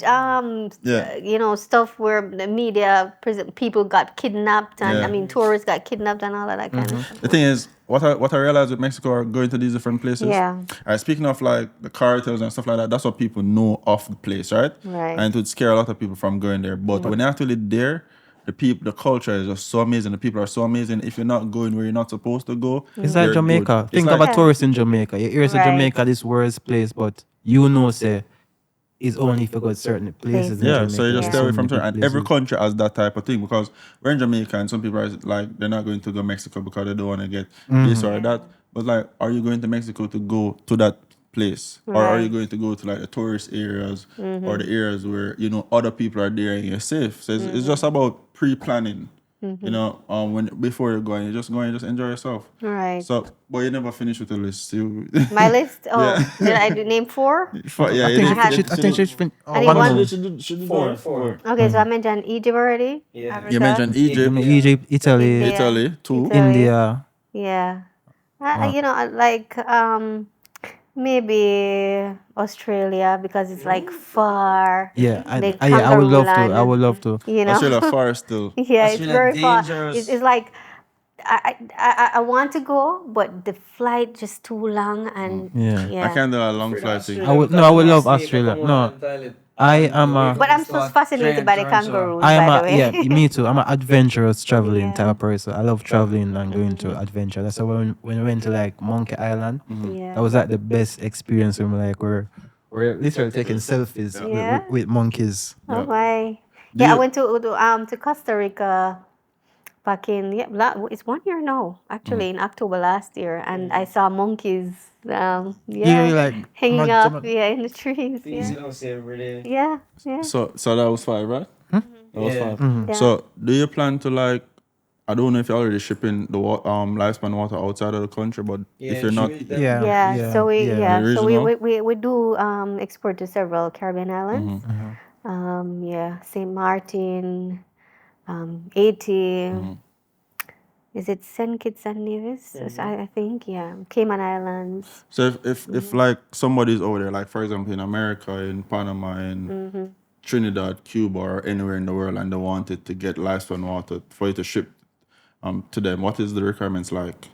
stuff where the media, people got kidnapped, and Yeah. I mean, tourists got kidnapped and all of that kind of stuff. The thing is, what I realized with Mexico are going to these different places. Yeah. Speaking of like the cartels and stuff like that, that's what people know of the place, right? Right. And it would scare a lot of people from going there. But when you're actually there, the culture is just so amazing. The people are so amazing. If you're not going where you're not supposed to go, It's like you're Jamaica. good. Think It's of a like, tourist in Jamaica. You hear say Right. Jamaica this worst place, but you know say it's only if you go to certain places in yeah, Jamaica. so you just There's stay away so from many tourists. And good every places. country has that type of thing because we're in Jamaica and some people are like, they're not going to go Mexico because they don't want to get this or that. But like, are you going to Mexico to go to that place? Or are you Right. going to go to like the tourist areas or the areas where, other people are there and you're safe? So it's just about pre-planning. When before you're going, you just enjoy yourself. Right. So, but you never finish with the list. My list? Oh, did I name 4? Yeah, I think she's I need one. She did Four. Okay, so I mentioned Egypt already. Yeah. Africa, You mentioned Egypt, Egypt, Italy, India. Italy, too. Italy. India. Yeah. Like maybe Australia because it's like far. Yeah, The I would love to. kangaroo I would land, love to. You know. Australia far still. Yeah, it's Australia very far. dangerous. It's like I want to go, but the flight just too long and Yeah. I can't do a long flight thing. I would love Australia. No, I am a But I'm so fascinated by the kangaroos. I am by a the way. me too. I'm an adventurous traveling Yeah. type of person. I love traveling and going to adventure. That's why when we went to like Monkey Island, Yeah. that was like the best experience. When we're literally taking selfies Yeah. with monkeys. Oh my. Do Yeah, I you- went to Costa Rica back in it's 1 year now, actually in October last year, and I saw monkeys Yeah, like hanging mad- up in the trees. Yeah. Yeah. So that was 5, right? That was Yeah. 5. Yeah. So do you plan to like? I don't know if you're already shipping the LifeSpan water outside of the country, but if you're not, Yeah, so we Regional? we do export to several Caribbean islands. St. Martin, Haiti. Is it St. Kitts and Nevis? I think, Cayman Islands. So if like somebody's over there, like for example in America, in Panama, in Trinidad, Cuba, or anywhere in the world, and they wanted to get LifeSpan water for you to ship to them, what is the requirements like?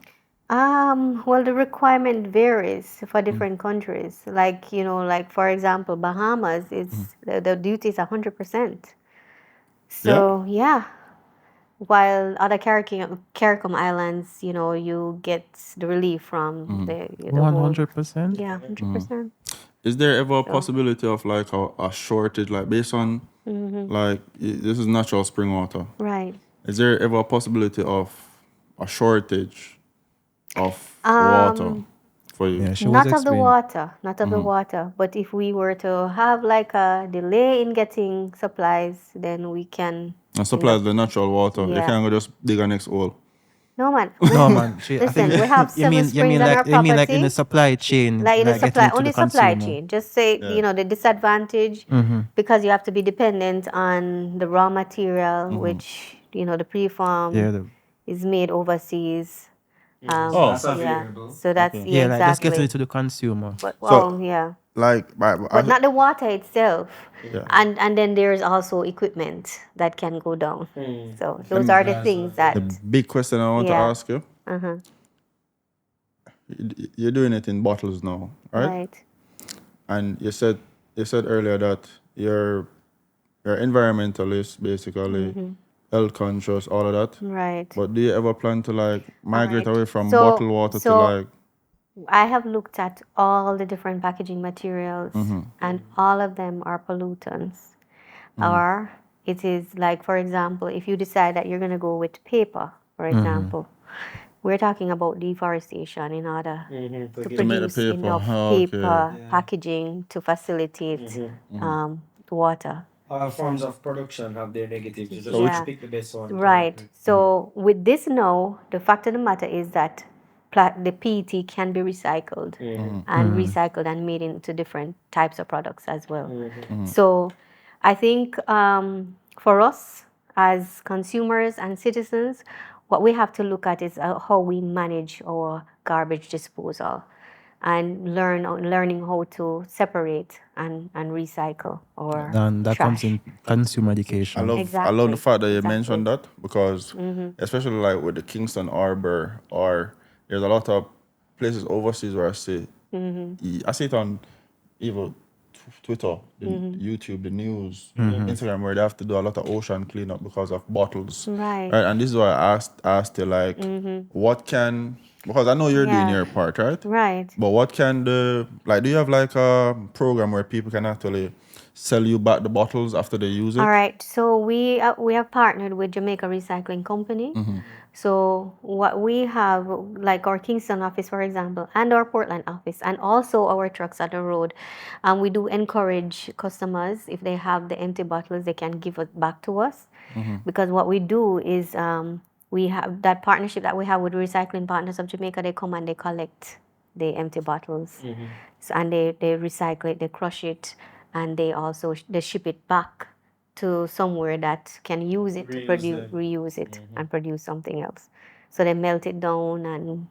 Well, the requirement varies for different countries. Like, like for example, Bahamas, it's the duty is 100%. So while other CARICOM islands, you get the relief from the whole. 100%. Yeah, 100%. Is there ever a possibility of like a shortage, like based on like this is natural spring water? Right. Is there ever a possibility of a shortage of water for you? Yeah, she was Not of the explaining. water, not of the water. But if we were to have like a delay in getting supplies, then we can. And supplies the natural water. You Yeah. can't go just dig a next hole. No man. No man, I Listen, think we have 7 springs on our property. you mean like in the supply chain, Like in the getting supply, to only the supply consumer. chain. Just say, the disadvantage because you have to be dependent on the raw material, which, the preform Yeah, is made overseas. That's yeah. available. So that's like just exactly. getting it to the consumer. But, So- yeah. Like, But not the water itself. Yeah. And then there's also equipment that can go down. So those are the things that. the big question I want to Yeah. ask you. You're doing it in bottles now, right? Right. And you said earlier that you're environmentalist, basically, health conscious, all of that. Right. But do you ever plan to like migrate Alright. away from So- bottled water to so- like? I have looked at all the different packaging materials, and all of them are pollutants. Or it is like, for example, if you decide that you're going to go with paper, for example. We're talking about deforestation in order to To make the produce paper. enough Oh, okay. paper packaging to facilitate water. All forms of production have their negatives. You just Yeah. pick the best one. Right. So with this now, the fact of the matter is that the PET can be recycled and recycled and made into different types of products as well. So I think for us as consumers and citizens, what we have to look at is how we manage our garbage disposal and learning how to separate and recycle or And that comes trash. in consumer education. I love the Exactly. fact that you Exactly. mentioned that because especially like with the Kingston Harbor or there's a lot of places overseas where I see it on even Twitter, YouTube, the news, Instagram where they have to do a lot of ocean cleanup because of bottles. Right. And this is why I asked you like what can, because I know you're doing Yeah. your part, right? Right. But what can do you have like a program where people can actually sell you back the bottles after they use it? All right. So we have partnered with Jamaica Recycling Company. So what we have, like our Kingston office, for example, and our Portland office, and also our trucks at the road, we do encourage customers, if they have the empty bottles, they can give it back to us. Because what we do is we have that partnership that we have with Recycling Partners of Jamaica. They come and they collect the empty bottles. So, and they recycle it, they crush it, and they also they ship it back to somewhere that can use it to reuse it and produce something else. So they melt it down and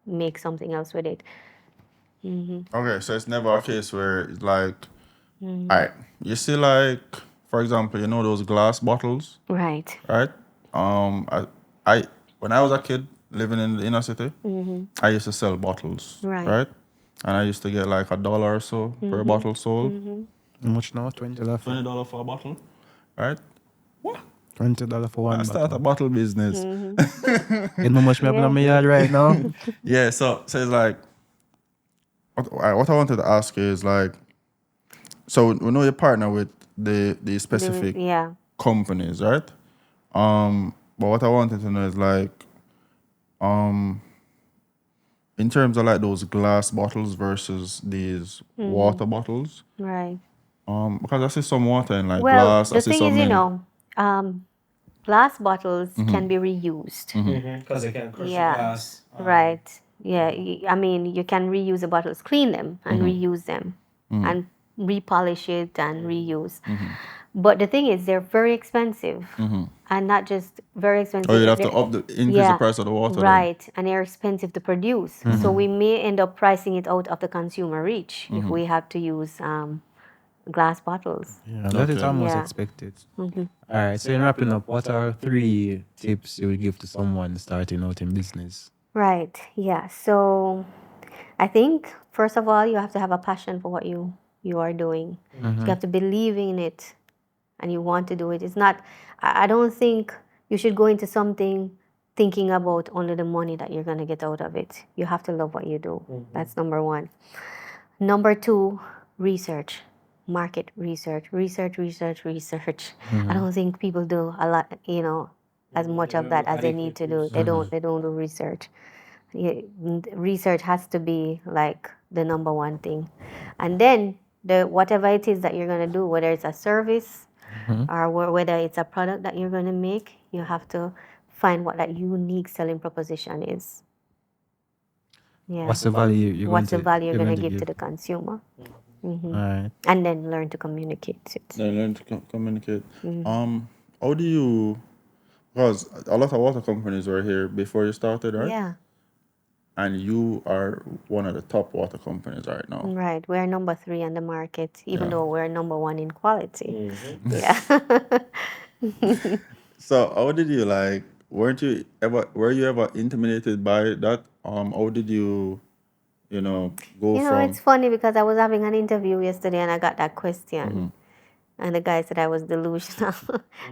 make something else with it. Okay, so it's never a case where it's like, all right, you see like, for example, you know those glass bottles, Right. right? I when I was a kid living in the inner city, I used to sell bottles, Right. And I used to get like $1 or so per bottle sold. How much now? $20 for $20 for a bottle, right? $20 for one I start a bottle. bottle business. You know how much me have in my yard right now? Yeah, so it's like, what I wanted to ask you is like, so we know you partner with the specific Yeah. companies, right? But what I wanted to know is like, in terms of like those glass bottles versus these water bottles, Right. because I see some water in like Well, glass. the I see thing some is, in glass bottles can be reused. Because they can crush Yeah. glass. Right. Yeah. I mean, you can reuse the bottles, clean them and reuse them and repolish it and reuse. But the thing is, they're very expensive. And not just very expensive. Oh, you'd have to they're- increase the price of the water. Then. Right. And they're expensive to produce. So we may end up pricing it out of the consumer reach if we have to use glass bottles. Yeah, that is Okay. almost Yeah. expected. All right, so in wrapping up, what are 3 tips you would give to someone starting out in business? Right. Yeah. So I think first of all, you have to have a passion for what you are doing. You have to believe in it, and you want to do it. It's not. I don't think you should go into something thinking about only the money that you're gonna get out of it. You have to love what you do. That's number one. Number two, research. Market research. I don't think people do a lot, as much of that as they need to do. They don't do research. Research has to be like the number one thing. And then whatever it is that you're going to do, whether it's a service or whether it's a product that you're going to make, you have to find what that unique selling proposition is. Yeah. What's the value you're What's the going to value you're going to give to the consumer? All right. And then learn to communicate it. They learn to communicate. How do you? Because a lot of water companies were here before you started, right? Yeah. And you are one of the top water companies right now. Right. We're number 3 on the market, even though we're number 1 in quality. Yeah. So how did you like? Were you ever intimidated by that? How did you, go from? It's funny because I was having an interview yesterday and I got that question. And the guy said I was delusional.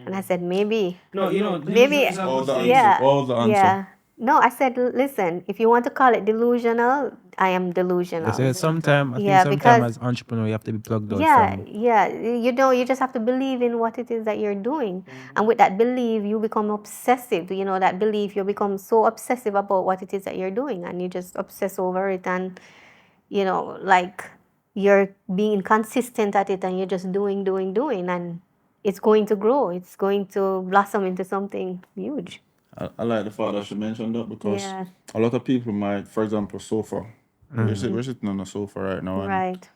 And I said, maybe. No, Maybe. delusion is a What was the good answer? thing. Yeah. What was the answer? Yeah. No, I said, listen, if you want to call it delusional, I am delusional. I think sometimes because as entrepreneur you have to be plugged out from. you just have to believe in what it is that you're doing, and with that belief, you become obsessive. That belief, you become so obsessive about what it is that you're doing, and you just obsess over it, and like you're being consistent at it, and you're just doing, and it's going to grow. It's going to blossom into something huge. I like the fact that she mentioned that because a lot of people might, for example, sofa. We're sitting on a sofa right now, and Right.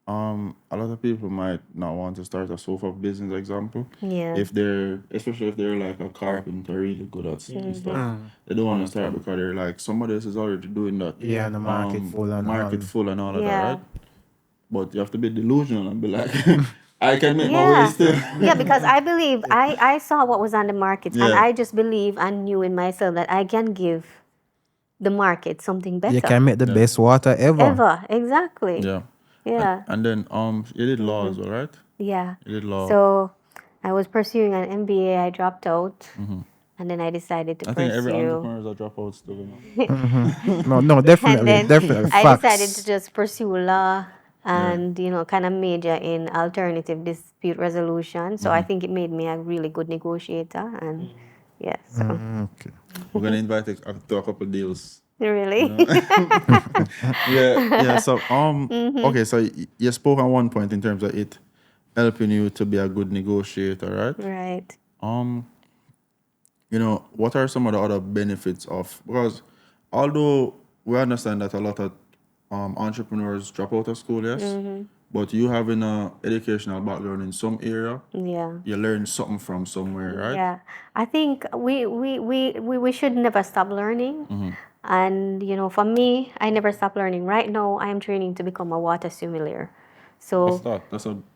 a lot of people might not want to start a sofa business, example. Yeah. Especially if they're like a carpenter, really good at stuff. They don't want to start because they're like, somebody else is already doing that. Yeah, and the market full and all of that, right? But you have to be delusional and be like, I can make my way still. Because I believe I saw what was on the market, and I just believe and knew in myself that I can give the market something better. You can make the best water ever. Exactly. Yeah. And then you did law as well, right? Yeah. You did law. So I was pursuing an MBA. I dropped out, and then I decided to pursue. I think every entrepreneur is a dropout still. No, definitely, and then definitely. I Facts. decided to just pursue law and kind of major in alternative dispute resolution. So I think it made me a really good negotiator, and so. Okay. We're gonna invite you to a couple deals. Really? So okay, so you spoke at one point in terms of it helping you to be a good negotiator, right? Right. What are some of the other benefits of, because although we understand that a lot of entrepreneurs drop out of school, yes, but you having a educational background in some area, you learn something from somewhere, right? Yeah, I think we should never stop learning. And for me, I never stop learning. Right now, I am training to become a water sommelier. So what's that?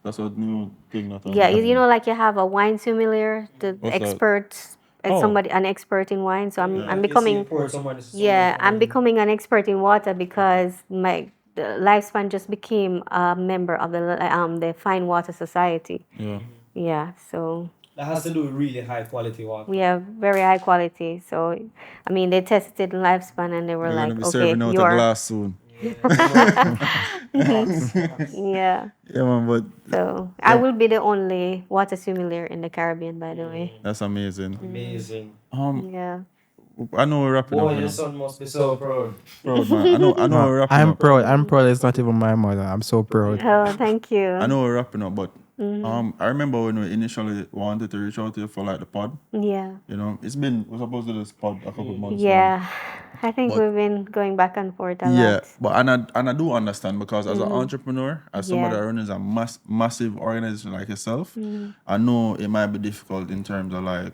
That's a new thing. Like you have a wine sommelier, the expert, an expert in wine. So I'm becoming I'm becoming an expert in water because the LifeSpan just became a member of the Fine Water Society. Yeah. So that has to do with really high quality water. We have very high quality. So, they tested Lifespan and they were You're like, gonna be okay, serving out a glass soon. Yeah, man, but so I will be the only water sommelier in the Caribbean, by the way. That's amazing. Amazing. Yeah. I know we're wrapping up. Your son must be so proud. Proud, man. I know we're wrapping up. I'm proud. I'm proud. It's not even my mother. I'm so proud. Oh, thank you. I know we're wrapping up, but I remember when we initially wanted to reach out to you for like the pod. Yeah. We're supposed to do this pod a couple months. Yeah. I think we've been going back and forth a lot. Yeah, but and I do understand because as an entrepreneur, as somebody that runs a massive organization like yourself, I know it might be difficult in terms of like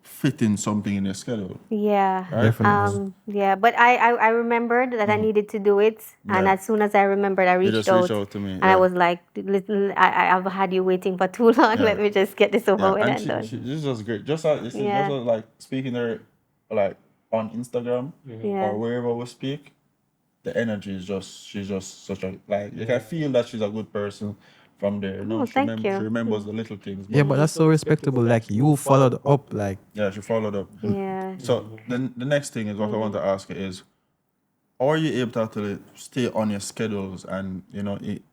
fitting something in your schedule. Yeah. Right? Definitely. But I remembered that I needed to do it, and as soon as I remembered, I reached out to me, and I was like, "Listen, I've had you waiting for too long. Let me just get this over with and done." This is just great. Just like like speaking there, like on Instagram or wherever we speak, the energy is she's just such a, like, you can feel that she's a good person from there. Thank you. She remembers the little things. Yeah, but that's so respectable. Like you followed up, like. Yeah, she followed up. Yeah. So then the next thing is what I want to ask you is, are you able to actually stay on your schedules and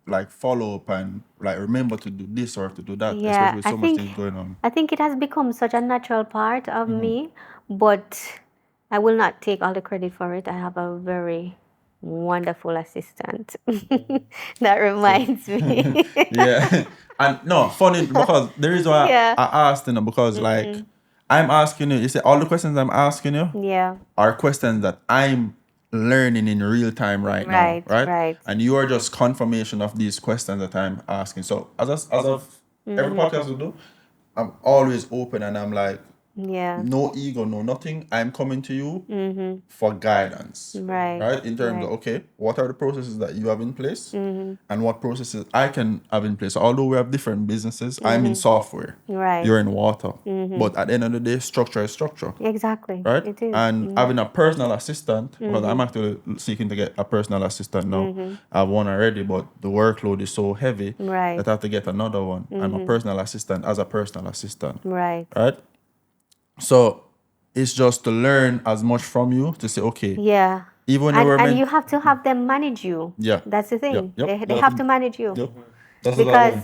like follow up and like remember to do this or to do that, especially with so much things going on? I think it has become such a natural part of me, but I will not take all the credit for it. I have a very wonderful assistant that reminds me. Yeah. And no, funny because the reason why I asked, because like I'm asking you say all the questions I'm asking you are questions that I'm learning in real time right now. Right. And you are just confirmation of these questions that I'm asking. So as of every podcast we do, I'm always open and I'm like, no ego, no nothing. I'm coming to you for guidance. Right? In terms of, okay, what are the processes that you have in place and what processes I can have in place. So although we have different businesses, I'm in software. Right. You're in water. But at the end of the day, structure is structure. Exactly. Right? It is. And having a personal assistant, because I'm actually seeking to get a personal assistant now. I have one already, but the workload is so heavy that I have to get another one. I'm a personal assistant as a personal assistant. Right. So it's just to learn as much from you to say, okay, Yeah. even when you were And you have to have them manage you. Yeah. That's the thing. Yep. They have to manage you. Yep. That's Because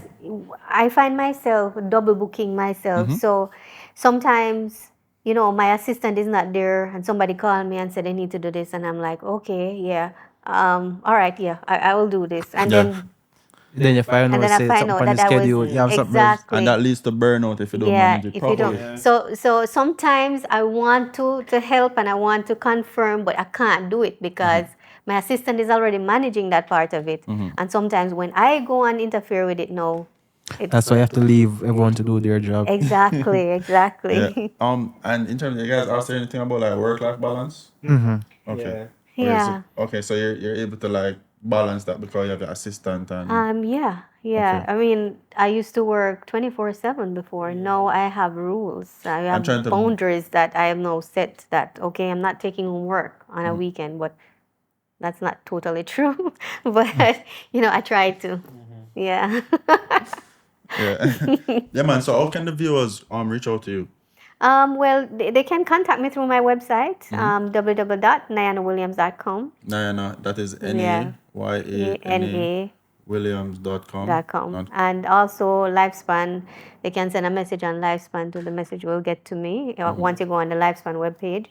I find myself double booking myself. So sometimes, you know, my assistant is not there and somebody called me and said they need to do this. And I'm like, okay, yeah. All right, yeah, I will do this. And then you find and out, then I say find something out on the that I was schedule. You have something else. exactly. and that leads to burnout if you don't manage it if you properly. don't. So sometimes I want to help and I want to confirm, but I can't do it because my assistant is already managing that part of it. And sometimes when I go and interfere with it, no. That's why you have to leave everyone to do their job. Exactly. Yeah. And in terms of, you guys asked anything about like work-life balance? Okay. Yeah. Okay, so you're able to like balance that because you have your assistant and Yeah. Okay. I mean, I used to work 24/7 before. Now I have rules. I have trying to- boundaries that I have now set that, okay, I'm not taking home work on a weekend, but that's not totally true. But, you know, I try to. Yeah. yeah. Yeah, man. So how can the viewers reach out to you? Well, they can contact me through my website, www.nayanawilliams.com. Nayana, that is Yeah. NAYANA Williams.com. And also LifeSpan, they can send a message on LifeSpan to the message will get to me once you go on the LifeSpan webpage.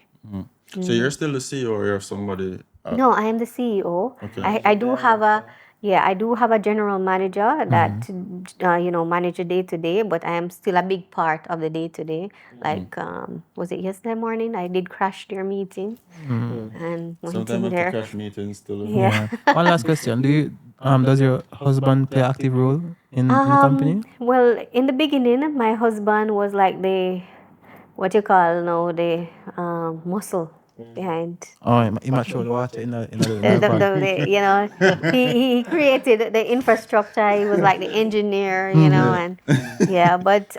So you're still the CEO or you're somebody? No, I am the CEO. Okay. I do have a general manager that manage the day to day, but I am still a big part of the day to day. Like was it yesterday morning? I did crash their meeting and went Sometimes in I have to there. crash meetings still. Yeah. One last question. Do you does your husband play active role in the company? Well, in the beginning, my husband was like the muscle behind. Oh, he might show the water in the He created the infrastructure. He was like the engineer, and but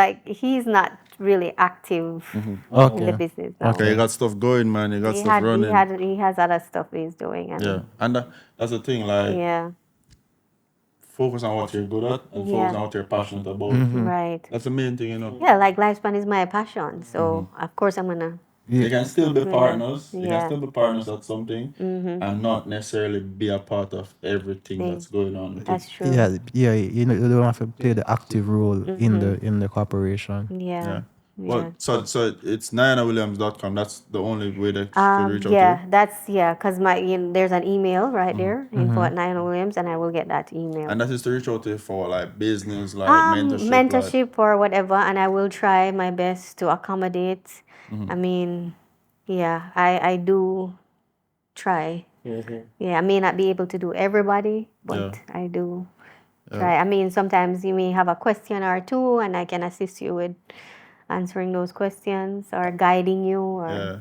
like he's not really active in the business. No. Okay, you got stuff going, man. You got stuff running. He has other stuff he's doing. And and that's the thing. Like, focus on what you're good at and focus on what you're passionate about. Right. That's the main thing, Yeah, like LifeSpan is my passion, so of course I'm gonna. You can still be partners. You can still be partners at something, and not necessarily be a part of everything that's going on. That's true. Yeah. You don't have to play the active role in the corporation. Yeah. Well, so it's NayanaWilliams.com. That's the only way to reach out to you. Because there's an email right there, info at Nayana Williams, and I will get that email. And that is to reach out to you for like business, like mentorship or whatever, and I will try my best to accommodate. I mean, I do try. I may not be able to do everybody, but I do try. I mean, sometimes you may have a question or two, and I can assist you with answering those questions or guiding you. Or, I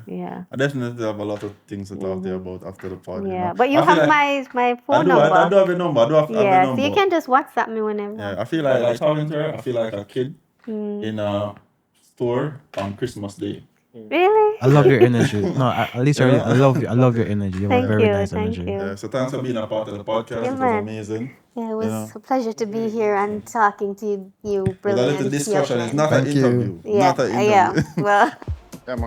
definitely have a lot of things to talk to you about after the pod. Yeah, but you have my phone number. I do have your number. So you can just WhatsApp me whenever. Yeah, I feel like talking to her, I feel like a kid in a store on Christmas Day. Really? I love your energy. No, at least I love you. I love your energy. You have very nice energy. You. So thanks for being a part of the podcast. It was amazing. Yeah, it was a pleasure to be here and talking to you. Brilliant. With a little discussion. It's not an interview. Yeah. Not an interview. Well. Yeah, man.